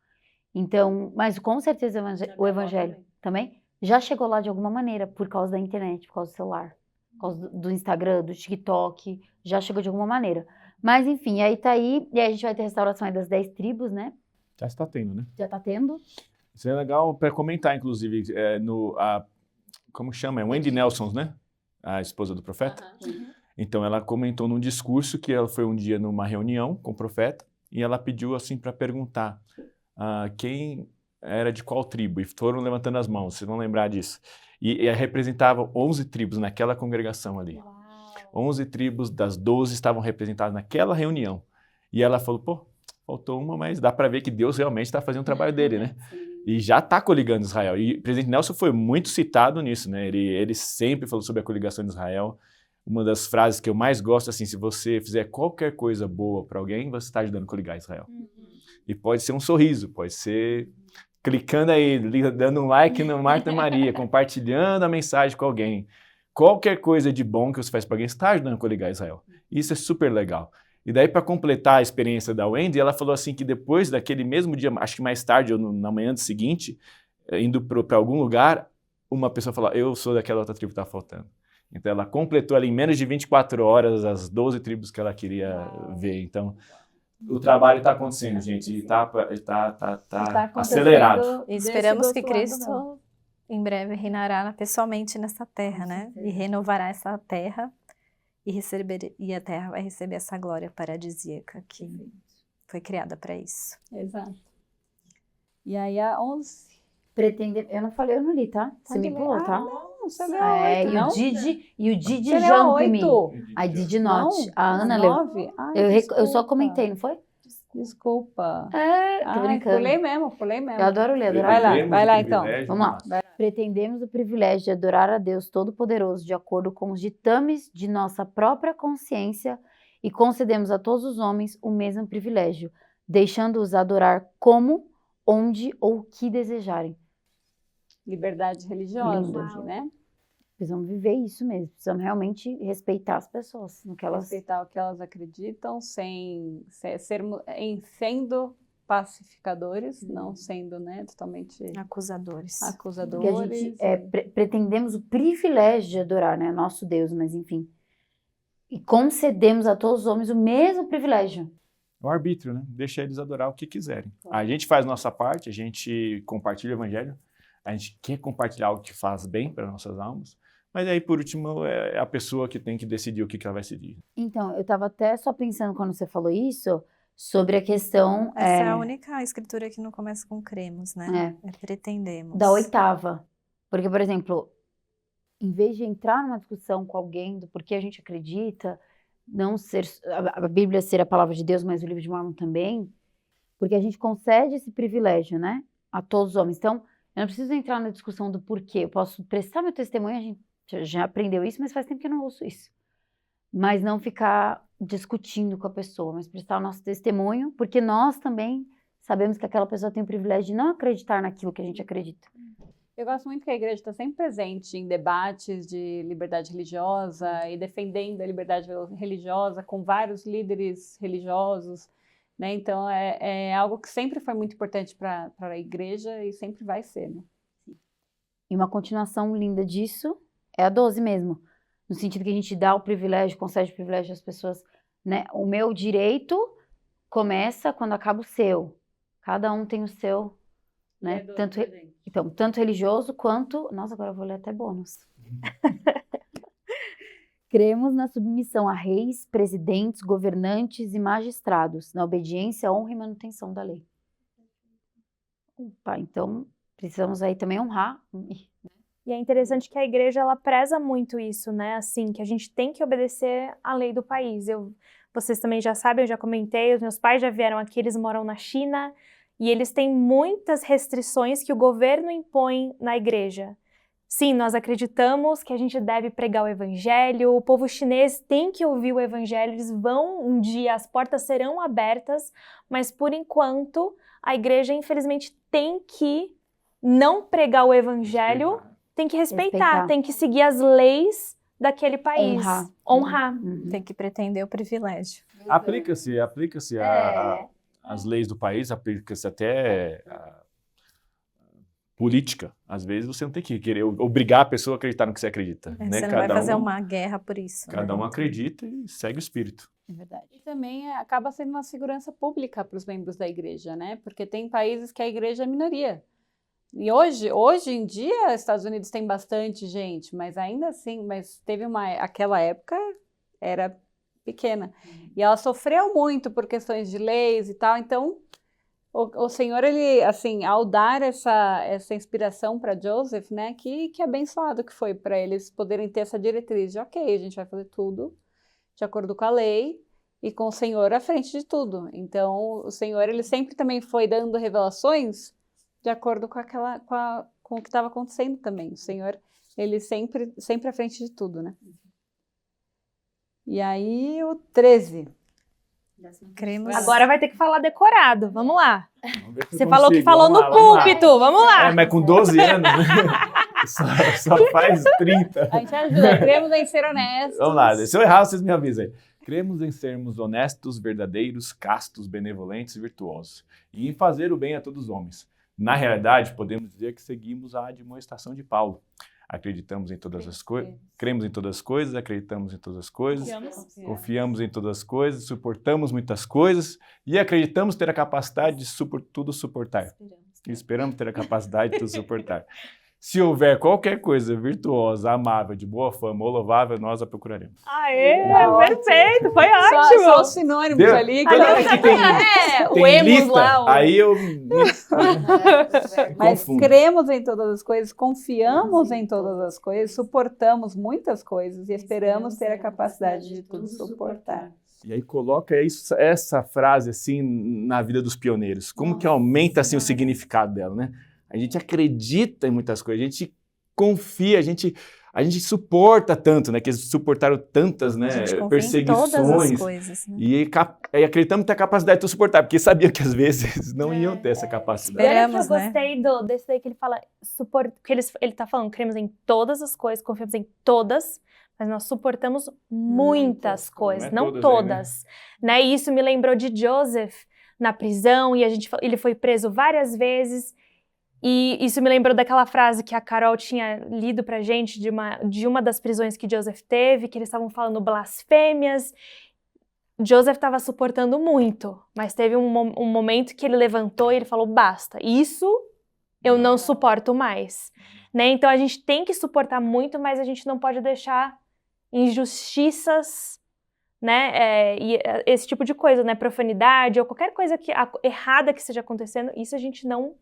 Então, mas com certeza o evangelho também já chegou lá de alguma maneira, por causa da internet, por causa do celular, por causa do Instagram, do TikTok, já chegou de alguma maneira. Mas enfim, aí tá aí, e aí a gente vai ter restauração aí das 10 tribos, né? Já está tendo, né? Já tá tendo. Isso é legal para comentar, inclusive, como chama? É Wendy Nelson, né? A esposa do profeta. Então, ela comentou num discurso que ela foi um dia numa reunião com o profeta e ela pediu, assim, para perguntar quem era de qual tribo. E foram levantando as mãos, vocês vão lembrar disso. E representava 11 tribos naquela congregação ali. Uau. 11 tribos das 12 estavam representadas naquela reunião. E ela falou, pô, faltou uma, mas dá para ver que Deus realmente está fazendo o trabalho dele, né? E já está coligando Israel. E o presidente Nelson foi muito citado nisso, né? Ele sempre falou sobre a coligação de Israel. Uma das frases que eu mais gosto, assim, se você fizer qualquer coisa boa para alguém, você está ajudando a coligar Israel. E pode ser um sorriso, pode ser clicando aí, dando um like no Marta Maria, compartilhando a mensagem com alguém. Qualquer coisa de bom que você faz para alguém, você está ajudando a coligar Israel. Isso é super legal. E daí, para completar a experiência da Wendy, ela falou assim que depois daquele mesmo dia, acho que mais tarde ou na manhã do seguinte, indo para algum lugar, uma pessoa falou, eu sou daquela outra tribo que está faltando. Então, ela completou ali em menos de 24 horas as 12 tribos que ela queria ver. Então, o trabalho está acontecendo, gente, e está acelerado. E esperamos que Cristo, em breve, reinará pessoalmente nessa terra, né? E renovará essa terra. E a terra vai receber essa glória paradisíaca que foi criada para isso. Exato. E aí a 11. Eu não falei, eu não li, tá? Você me pulou, tá? Não, você leu É, 8, e não? o Didi Você leu Jump Me. 8. I did Não, not. A Ana leu. 9. Ai, Eu só desculpa. comentei, não foi? Desculpa. É, tô Ai, brincando. pulei mesmo. Eu adoro ler, adoro Vai lá, ler. vai lá, então. Vamos lá. Pretendemos o privilégio de adorar a Deus Todo-Poderoso de acordo com os ditames de nossa própria consciência e concedemos a todos os homens o mesmo privilégio, deixando-os adorar como, onde ou o que desejarem. Liberdade religiosa, Lindo. né? Precisamos viver isso mesmo, precisamos realmente respeitar as pessoas, no que elas... Respeitar o que elas acreditam, sendo pacificadores, não sendo, né, totalmente Acusadores. Porque a acusadores. gente pretendemos o privilégio de adorar, né, nosso Deus, mas enfim. E concedemos a todos os homens o mesmo privilégio. O arbítrio, né? Deixa eles adorar o que quiserem. A gente faz nossa parte, a gente compartilha o evangelho, a gente quer compartilhar algo que faz bem para nossas almas, mas aí, por último, é a pessoa que tem que decidir o que ela vai decidir. Então, eu estava até só pensando quando você falou isso, sobre a questão Essa é a única escritura que não começa com cremos, né? É pretendemos. da 8ª. Porque, por exemplo, em vez de entrar numa discussão com alguém do porquê a gente acredita, não ser a Bíblia ser a palavra de Deus, mas o livro de Mórmon também, porque a gente concede esse privilégio, né, a todos os homens. Então, eu não preciso entrar na discussão do porquê. Eu posso prestar meu testemunho, a gente já aprendeu isso, mas faz tempo que eu não ouço isso. Mas não ficar discutindo com a pessoa, mas prestar o nosso testemunho, porque nós também sabemos que aquela pessoa tem o privilégio de não acreditar naquilo que a gente acredita. Eu gosto muito que a igreja está sempre presente em debates de liberdade religiosa e defendendo a liberdade religiosa com vários líderes religiosos, né? Então, é algo que sempre foi muito importante para a igreja e sempre vai ser, né? E uma continuação linda disso é a 12 mesmo, no sentido que a gente dá o privilégio, concede o privilégio às pessoas, né? O meu direito começa quando acaba o seu. Cada um tem o seu, né? Tanto religioso quanto... Nossa, agora eu vou ler até bônus. Cremos na submissão a reis, presidentes, governantes e magistrados, na obediência, honra e manutenção da lei. Opa, então precisamos aí também honrar. E é interessante que a igreja, ela preza muito isso, né? Assim, que a gente tem que obedecer à lei do país. Vocês também já sabem, eu já comentei, os meus pais já vieram aqui, eles moram na China, e eles têm muitas restrições que o governo impõe na igreja. Sim, nós acreditamos que a gente deve pregar o evangelho, o povo chinês tem que ouvir o evangelho, eles vão um dia, as portas serão abertas, mas por enquanto a igreja infelizmente tem que não pregar o evangelho, tem que respeitar, tem que seguir as leis daquele país. Honrar. Uhum. Tem que pretender o privilégio. Aplica-se as leis do país, aplica-se até a política. Às vezes você não tem que querer obrigar a pessoa a acreditar no que você acredita. Né? Você não vai fazer uma guerra por isso. Cada um acredita e segue o espírito. É verdade. E também acaba sendo uma segurança pública para os membros da igreja, né? Porque tem países que a igreja é minoria. E hoje em dia, os Estados Unidos tem bastante gente, mas ainda assim, teve aquela época era pequena. E ela sofreu muito por questões de leis e tal, então o Senhor, ele, assim, ao dar essa inspiração para Joseph, né, que abençoado que foi para eles poderem ter essa diretriz de, ok, a gente vai fazer tudo de acordo com a lei e com o Senhor à frente de tudo. Então, o Senhor, ele sempre também foi dando revelações de acordo com o que estava acontecendo também. O Senhor, ele sempre à frente de tudo, né? E aí, o 13. Cremos. Agora vai ter que falar decorado, vamos lá. Vamos ver se eu Você falou que consigo. falou Vamos no lá, vamos lá. púlpito, vamos lá. É, mas com 12 anos, só faz 30. A gente ajuda, cremos em ser honestos. Vamos lá, se eu errar, vocês me avisam aí. Cremos em sermos honestos, verdadeiros, castos, benevolentes e virtuosos, e em fazer o bem a todos os homens. Na realidade, podemos dizer que seguimos a admoestação de Paulo. Acreditamos em todas as coisas, cremos em todas as coisas, acreditamos em todas as coisas, confiamos em todas as coisas, suportamos muitas coisas e acreditamos ter a capacidade de tudo suportar. Esperamos ter a capacidade de tudo suportar. Se houver qualquer coisa virtuosa, amável, de boa fama ou louvável, nós a procuraremos. Aê, Tá perfeito, foi Só ótimo. os sinônimos Deu? ali. Toda vez que tem o emos lista, lá. aí eu Mas confundo. cremos em todas as coisas, confiamos em todas as coisas, suportamos muitas coisas e esperamos ter a capacidade de tudo suportar. E aí coloca essa frase assim na vida dos pioneiros. Como que aumenta assim o significado dela, né? A gente acredita em muitas coisas, a gente confia, a gente suporta tanto, né? Que eles suportaram tantas, né, A gente confia em perseguições. todas as coisas, né? E acreditamos ter a capacidade de suportar, porque sabia que às vezes não iam ter essa capacidade. Olha que eu Esperamos, né? gostei desse daí que ele fala, que ele tá falando, cremos em todas as coisas, confiamos em todas, mas nós suportamos muitas coisas, não todas, né? E isso me lembrou de Joseph na prisão, e ele foi preso várias vezes, e isso me lembrou daquela frase que a Carol tinha lido pra gente de uma das prisões que Joseph teve, que eles estavam falando blasfêmias. Joseph estava suportando muito, mas teve um momento que ele levantou e ele falou, basta, isso eu não suporto mais, né? Então a gente tem que suportar muito, mas a gente não pode deixar injustiças, né? E esse tipo de coisa, né? Profanidade ou qualquer coisa errada que esteja acontecendo, isso a gente não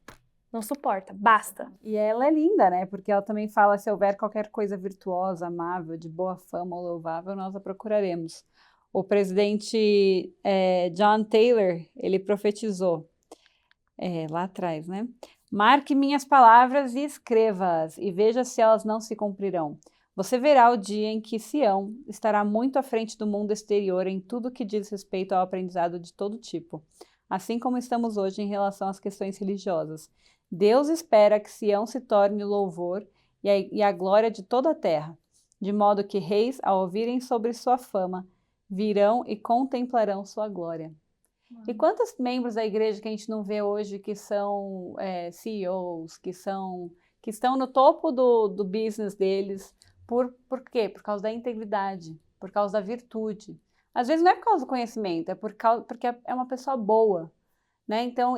suporta, basta. E ela é linda, né? Porque ela também fala, se houver qualquer coisa virtuosa, amável, de boa fama ou louvável, nós a procuraremos. O presidente John Taylor, ele profetizou lá atrás, né? Marque minhas palavras e escreva-as, e veja se elas não se cumprirão. Você verá o dia em que Sião estará muito à frente do mundo exterior em tudo que diz respeito ao aprendizado de todo tipo, assim como estamos hoje em relação às questões religiosas. Deus espera que Sião se torne o louvor e a glória de toda a terra, de modo que reis, ao ouvirem sobre sua fama, virão e contemplarão sua glória. E quantos membros da igreja que a gente não vê hoje que são CEOs, que estão no topo do business deles, por quê? Por causa da integridade, por causa da virtude. Às vezes não é por causa do conhecimento, é porque é uma pessoa boa, né? Então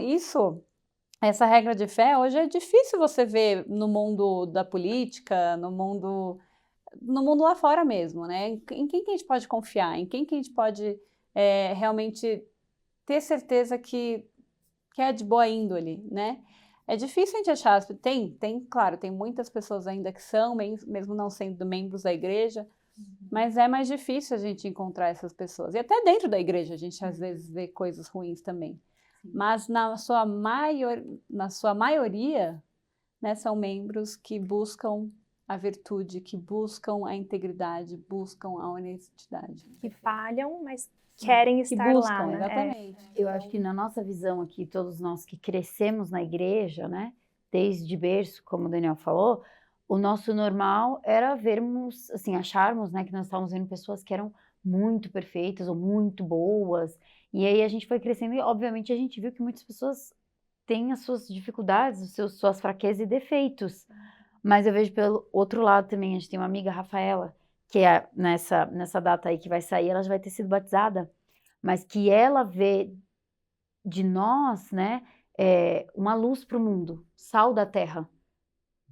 essa regra de fé hoje é difícil você ver no mundo da política, no mundo lá fora mesmo, né? Em quem que a gente pode confiar? Em quem que a gente pode realmente ter certeza que é de boa índole, né? É difícil a gente achar, claro, tem muitas pessoas ainda que são, mesmo não sendo membros da igreja, mas é mais difícil a gente encontrar essas pessoas. E até dentro da igreja a gente às vezes vê coisas ruins também. Mas na sua maioria, né, são membros que buscam a virtude, que buscam a integridade, buscam a honestidade. Que falham, mas querem estar lá, né? Exatamente. Eu acho que na nossa visão aqui, todos nós que crescemos na igreja, né, desde berço, como o Daniel falou, o nosso normal era vermos, assim, acharmos, né, que nós estávamos vendo pessoas que eram muito perfeitas ou muito boas, e aí a gente foi crescendo e, obviamente, a gente viu que muitas pessoas têm as suas dificuldades, suas fraquezas e defeitos, mas eu vejo pelo outro lado também, a gente tem uma amiga, Rafaela, que nessa data aí que vai sair, ela já vai ter sido batizada, mas que ela vê de nós, né, uma luz para o mundo, sal da terra,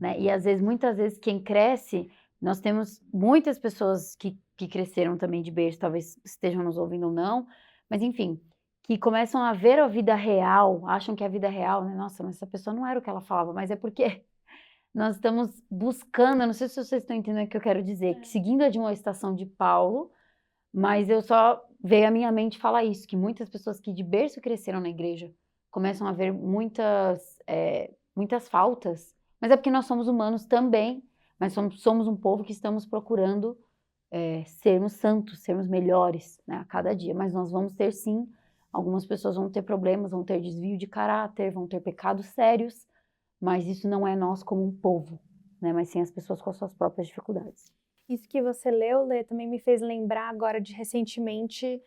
né, e muitas vezes quem cresce, nós temos muitas pessoas que cresceram também de berço, talvez estejam nos ouvindo ou não, mas enfim, que começam a ver a vida real, acham que é a vida real, né, nossa, mas essa pessoa não era o que ela falava, mas é porque nós estamos buscando, eu não sei se vocês estão entendendo o que eu quero dizer, que seguindo a admoestação de Paulo, mas eu só veio à minha mente falar isso, que muitas pessoas que de berço cresceram na igreja começam a ver muitas faltas, mas é porque nós somos humanos também, mas somos um povo que estamos procurando sermos santos, sermos melhores, né, a cada dia, mas nós vamos ter sim, algumas pessoas vão ter problemas, vão ter desvio de caráter, vão ter pecados sérios, mas isso não é nós como um povo, né, mas sim as pessoas com as suas próprias dificuldades. Isso que você leu, Lê, também me fez lembrar agora de recentemente,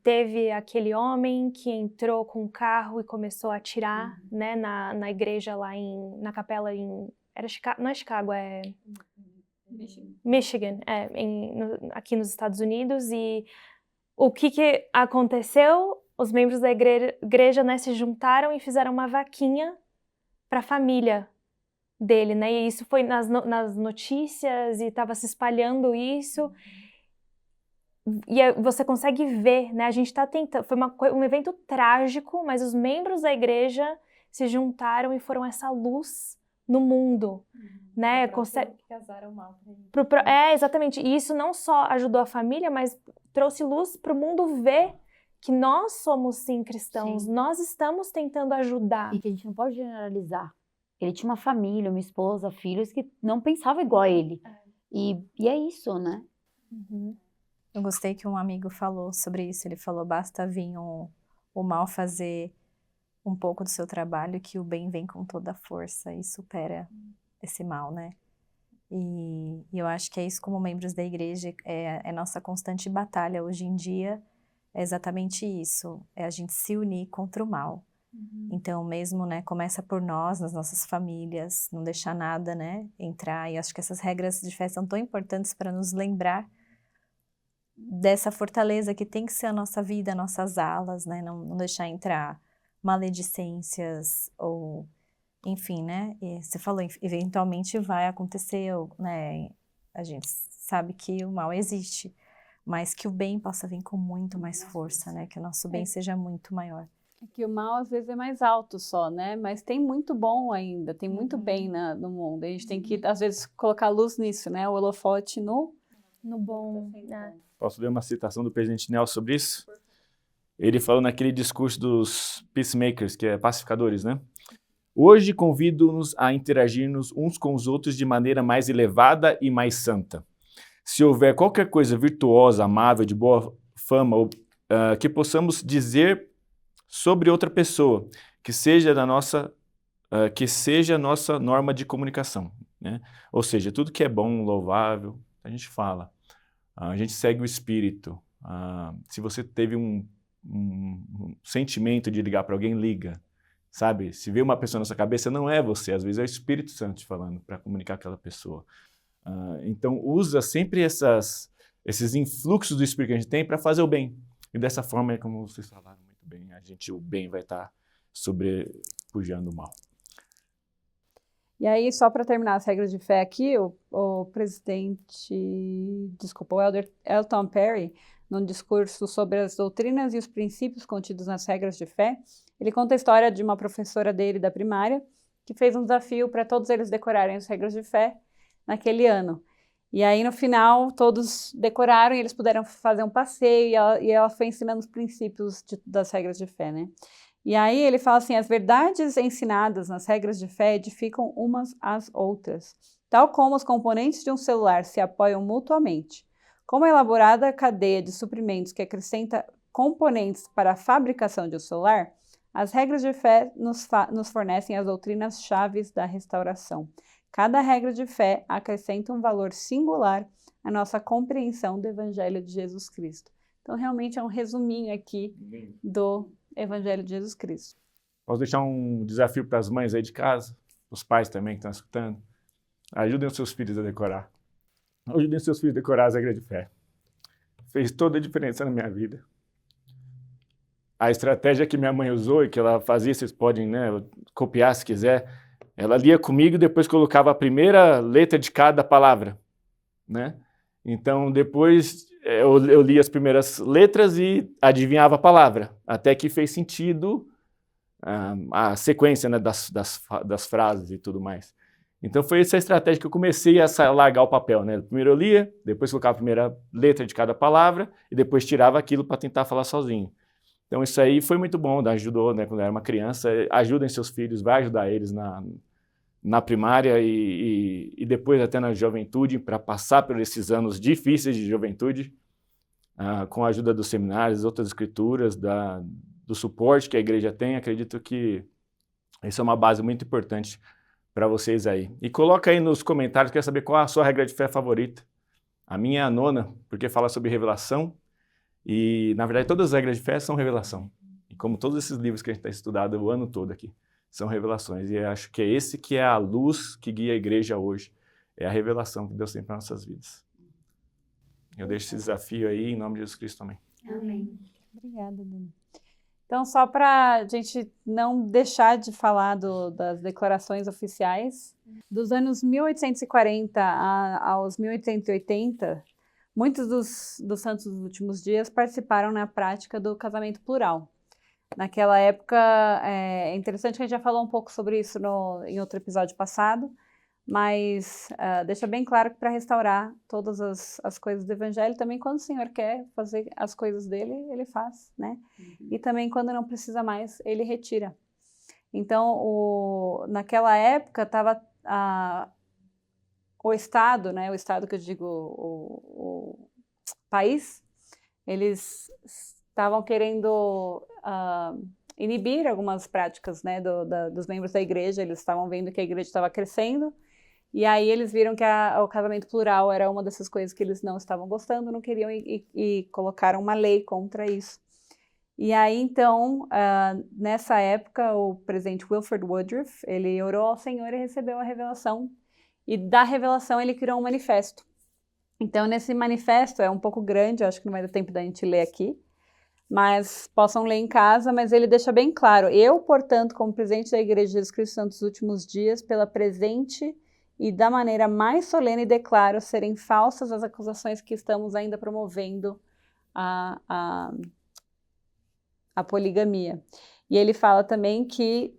teve aquele homem que entrou com um carro e começou a atirar, né, na igreja lá na capela não é Chicago, é Michigan, aqui nos Estados Unidos, e o que aconteceu? Os membros da igreja, né, se juntaram e fizeram uma vaquinha para a família dele, né? E isso foi nas notícias e estava se espalhando isso. E você consegue ver, né? A gente está tentando. Foi um evento trágico, mas os membros da igreja se juntaram e foram essa luz no mundo, né? Casaram mal pra ele. Exatamente. E isso não só ajudou a família, mas trouxe luz para o mundo ver que nós somos sim cristãos. Sim. Nós estamos tentando ajudar. E que a gente não pode generalizar. Ele tinha uma família, uma esposa, filhos que não pensavam igual a ele. E é isso, né? Eu gostei que um amigo falou sobre isso. Ele falou, basta vir o mal fazer um pouco do seu trabalho que o bem vem com toda a força e supera esse mal, né? E eu acho que é isso, como membros da igreja, é nossa constante batalha hoje em dia, é exatamente isso, é a gente se unir contra o mal. Então mesmo, né, começa por nós, nas nossas famílias, não deixar nada, né, entrar, e acho que essas regras de fé são tão importantes para nos lembrar dessa fortaleza que tem que ser a nossa vida, nossas alas, né, não deixar entrar maledicências ou, enfim, né, e você falou, eventualmente vai acontecer, né, a gente sabe que o mal existe, mas que o bem possa vir com muito mais força, né, que o nosso bem seja muito maior. É que o mal às vezes é mais alto só, né? Mas tem muito bom ainda, tem muito bem no mundo. A gente tem que, às vezes, colocar luz nisso, né? O holofote no bom. Posso ler uma citação do presidente Nelson sobre isso? Ele falou naquele discurso dos peacemakers, que é pacificadores, né? Hoje convido-nos a interagirmos uns com os outros de maneira mais elevada e mais santa. Se houver qualquer coisa virtuosa, amável, de boa fama, que possamos dizer sobre outra pessoa, que seja nossa norma de comunicação, né? Ou seja, tudo que é bom, louvável, a gente fala. A gente segue o espírito. Se você teve um sentimento de ligar para alguém, liga. Sabe? Se vê uma pessoa na sua cabeça, não é você, às vezes é o Espírito Santo te falando para comunicar com aquela pessoa. Então usa sempre esses influxos do Espírito que a gente tem para fazer o bem. E dessa forma, é como vocês falaram muito bem, o bem vai estar sobrepujando o mal. E aí, só para terminar as regras de fé aqui, o elder Elton Perry, num discurso sobre as doutrinas e os princípios contidos nas regras de fé, ele conta a história de uma professora dele da primária, que fez um desafio para todos eles decorarem as regras de fé naquele ano. E aí, no final, todos decoraram e eles puderam fazer um passeio e ela foi ensinando os princípios das regras de fé, né? E aí ele fala assim, as verdades ensinadas nas regras de fé edificam umas às outras, tal como os componentes de um celular se apoiam mutuamente. Como a elaborada cadeia de suprimentos que acrescenta componentes para a fabricação de um celular, as regras de fé nos fornecem as doutrinas chaves da restauração. Cada regra de fé acrescenta um valor singular à nossa compreensão do Evangelho de Jesus Cristo. Então, realmente é um resuminho aqui do Evangelho de Jesus Cristo. Posso deixar um desafio para as mães aí de casa, os pais também que estão escutando? Ajudem os seus filhos a decorar. Ajudem os seus filhos a decorar as regras de fé. Fez toda a diferença na minha vida. A estratégia que minha mãe usou e que ela fazia, vocês podem, né, copiar se quiser, ela lia comigo e depois colocava a primeira letra de cada palavra, né? Então, depois eu li as primeiras letras e adivinhava a palavra, até que fez sentido a sequência, né, das frases e tudo mais. Então, foi essa estratégia que eu comecei a largar o papel, né? Primeiro eu lia, depois colocava a primeira letra de cada palavra e depois tirava aquilo para tentar falar sozinho. Então, isso aí foi muito bom, ajudou, né, quando eu era uma criança. Ajudem seus filhos, vai ajudar eles na primária e depois até na juventude, para passar por esses anos difíceis de juventude, com a ajuda dos seminários, outras escrituras, do suporte que a igreja tem. Acredito que isso é uma base muito importante para vocês aí. E coloca aí nos comentários, quer saber qual a sua regra de fé favorita. A minha é a 9ª, porque fala sobre revelação. E, na verdade, todas as regras de fé são revelação. E como todos esses livros que a gente está estudando o ano todo aqui, são revelações. E eu acho que é esse que é a luz que guia a igreja hoje. É a revelação que Deus tem para nossas vidas. Eu deixo esse desafio aí em nome de Jesus Cristo também. Amém. Obrigada, Dani. Então, só para a gente não deixar de falar das declarações oficiais, dos anos 1840 aos 1880, muitos dos santos dos últimos dias participaram na prática do casamento plural. Naquela época, é interessante que a gente já falou um pouco sobre isso em outro episódio passado, mas deixa bem claro que para restaurar todas as coisas do Evangelho, também quando o Senhor quer fazer as coisas dele, ele faz, né? E também quando não precisa mais, ele retira. Então, naquela época, estava o Estado, né? O Estado que eu digo, o país, eles estavam querendo inibir algumas práticas, né, dos membros da igreja. Eles estavam vendo que a igreja estava crescendo, e aí eles viram que o casamento plural era uma dessas coisas que eles não estavam gostando, não queriam, e colocaram uma lei contra isso. E aí, então, nessa época, o presidente Wilford Woodruff, ele orou ao Senhor e recebeu a revelação, e da revelação ele criou um manifesto. Então, nesse manifesto, é um pouco grande, eu acho que não vai dar tempo da gente ler aqui, mas possam ler em casa, mas ele deixa bem claro: eu, portanto, como presidente da Igreja de Jesus Cristo Santos dos Últimos Dias, pela presente e da maneira mais solene, declaro serem falsas as acusações que estamos ainda promovendo a poligamia. E ele fala também que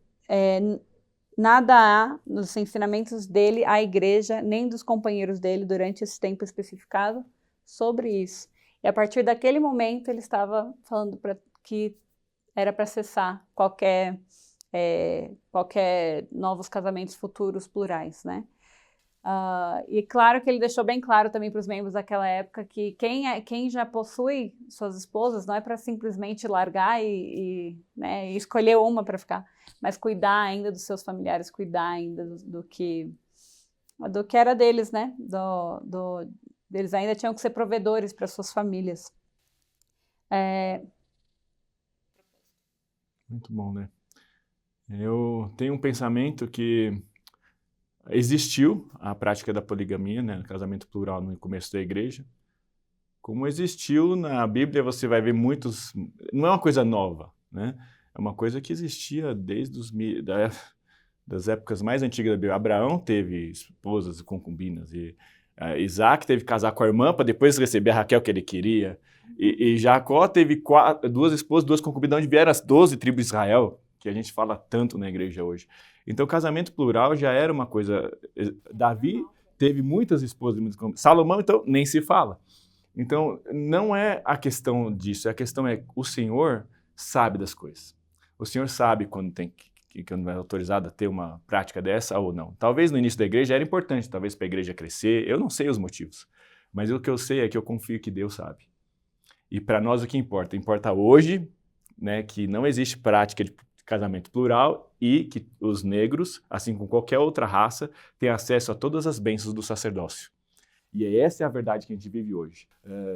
nada há nos ensinamentos dele, à igreja, nem dos companheiros dele durante esse tempo especificado sobre isso. E a partir daquele momento ele estava falando que era para cessar qualquer novos casamentos futuros plurais, né? E claro que ele deixou bem claro também para os membros daquela época que quem já possui suas esposas não é para simplesmente largar né, e escolher uma para ficar, mas cuidar ainda dos seus familiares, cuidar ainda do que era deles, né? Eles ainda tinham que ser provedores para suas famílias. Muito bom, né? Eu tenho um pensamento que existiu a prática da poligamia, né, casamento plural no começo da igreja. Como existiu na Bíblia, você vai ver muitos... Não é uma coisa nova, né? É uma coisa que existia desde das épocas mais antigas da Bíblia. Abraão teve esposas e concubinas, e Isaac teve que casar com a irmã para depois receber a Raquel que ele queria. E Jacó teve 2 esposas, 2 concubinas, onde vieram as 12 tribos de Israel, que a gente fala tanto na igreja hoje. Então, o casamento plural já era uma coisa... Davi teve muitas esposas, Salomão, então, nem se fala. Então, não é a questão disso, a questão é o Senhor sabe das coisas. O Senhor sabe quando quando é autorizado a ter uma prática dessa ou não. Talvez no início da igreja era importante, talvez para a igreja crescer, eu não sei os motivos. Mas o que eu sei é que eu confio que Deus sabe. E para nós o que importa? Importa hoje, né, que não existe prática de casamento plural e que os negros, assim como qualquer outra raça, têm acesso a todas as bênçãos do sacerdócio. E essa é a verdade que a gente vive hoje.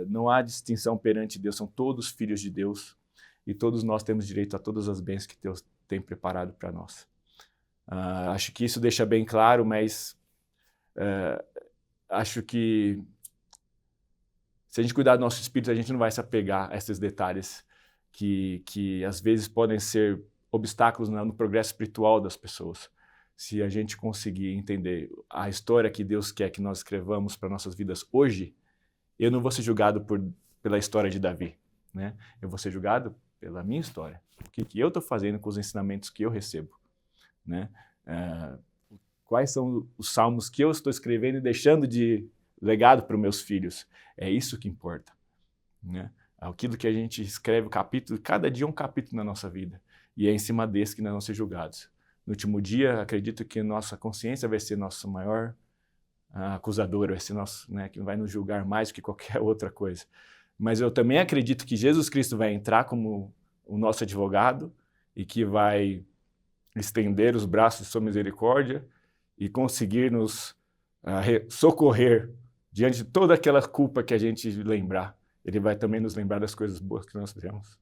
Não há distinção perante Deus, são todos filhos de Deus e todos nós temos direito a todas as bênçãos que Deus tem preparado para nós. Acho que isso deixa bem claro, mas acho que se a gente cuidar do nosso espírito, a gente não vai se apegar a esses detalhes que às vezes podem ser obstáculos no progresso espiritual das pessoas. Se a gente conseguir entender a história que Deus quer que nós escrevamos para nossas vidas hoje, eu não vou ser julgado pela história de Davi, né? Eu vou ser julgado pela minha história. O que eu estou fazendo com os ensinamentos que eu recebo, né? Quais são os salmos que eu estou escrevendo e deixando de legado para os meus filhos? É isso que importa, né? Aquilo que a gente escreve, o capítulo, cada dia é um capítulo na nossa vida. E é em cima desse que nós vamos ser julgados. No último dia, acredito que nossa consciência vai ser nosso maior acusador, vai ser nosso, né, que vai nos julgar mais do que qualquer outra coisa. Mas eu também acredito que Jesus Cristo vai entrar como o nosso advogado e que vai estender os braços de sua misericórdia e conseguir nos socorrer diante de toda aquela culpa que a gente lembrar. Ele vai também nos lembrar das coisas boas que nós fizemos.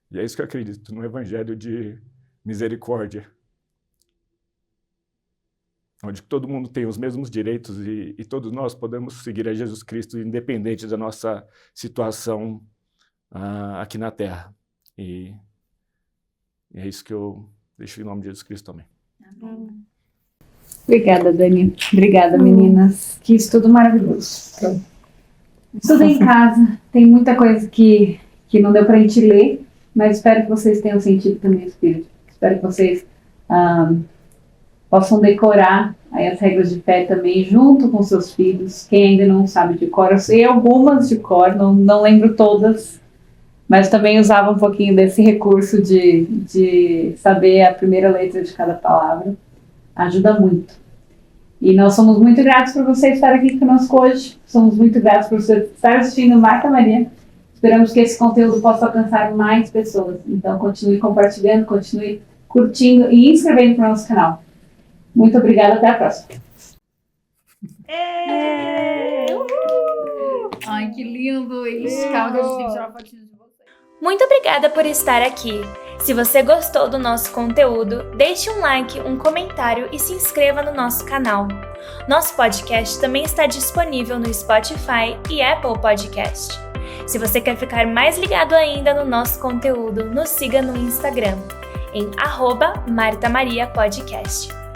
E é isso que eu acredito, no evangelho de misericórdia, onde todo mundo tem os mesmos direitos e todos nós podemos seguir a Jesus Cristo independente da nossa situação aqui na Terra. E é isso que eu deixo em nome de Jesus Cristo também. Obrigada, Dani. Obrigada, meninas. Que estudo maravilhoso. Estudem em casa. Tem muita coisa que não deu pra gente ler, mas espero que vocês tenham sentido também o Espírito. Espero que vocês possam decorar aí as regras de fé também, junto com seus filhos. Quem ainda não sabe de cor, eu sei algumas de cor, não lembro todas, mas também usava um pouquinho desse recurso de saber a primeira letra de cada palavra. Ajuda muito. E nós somos muito gratos por você estar aqui conosco hoje. Somos muito gratos por você estar assistindo Marta Maria. Esperamos que esse conteúdo possa alcançar mais pessoas. Então, continue compartilhando, continue curtindo e inscrevendo para o nosso canal. Muito obrigada, até a próxima. Ai, que lindo! Calma que a gente tem que tirar uma fotinha de você. Muito obrigada por estar aqui. Se você gostou do nosso conteúdo, deixe um like, um comentário e se inscreva no nosso canal. Nosso podcast também está disponível no Spotify e Apple Podcast. Se você quer ficar mais ligado ainda no nosso conteúdo, nos siga no Instagram, em @MartaMariaPodcast.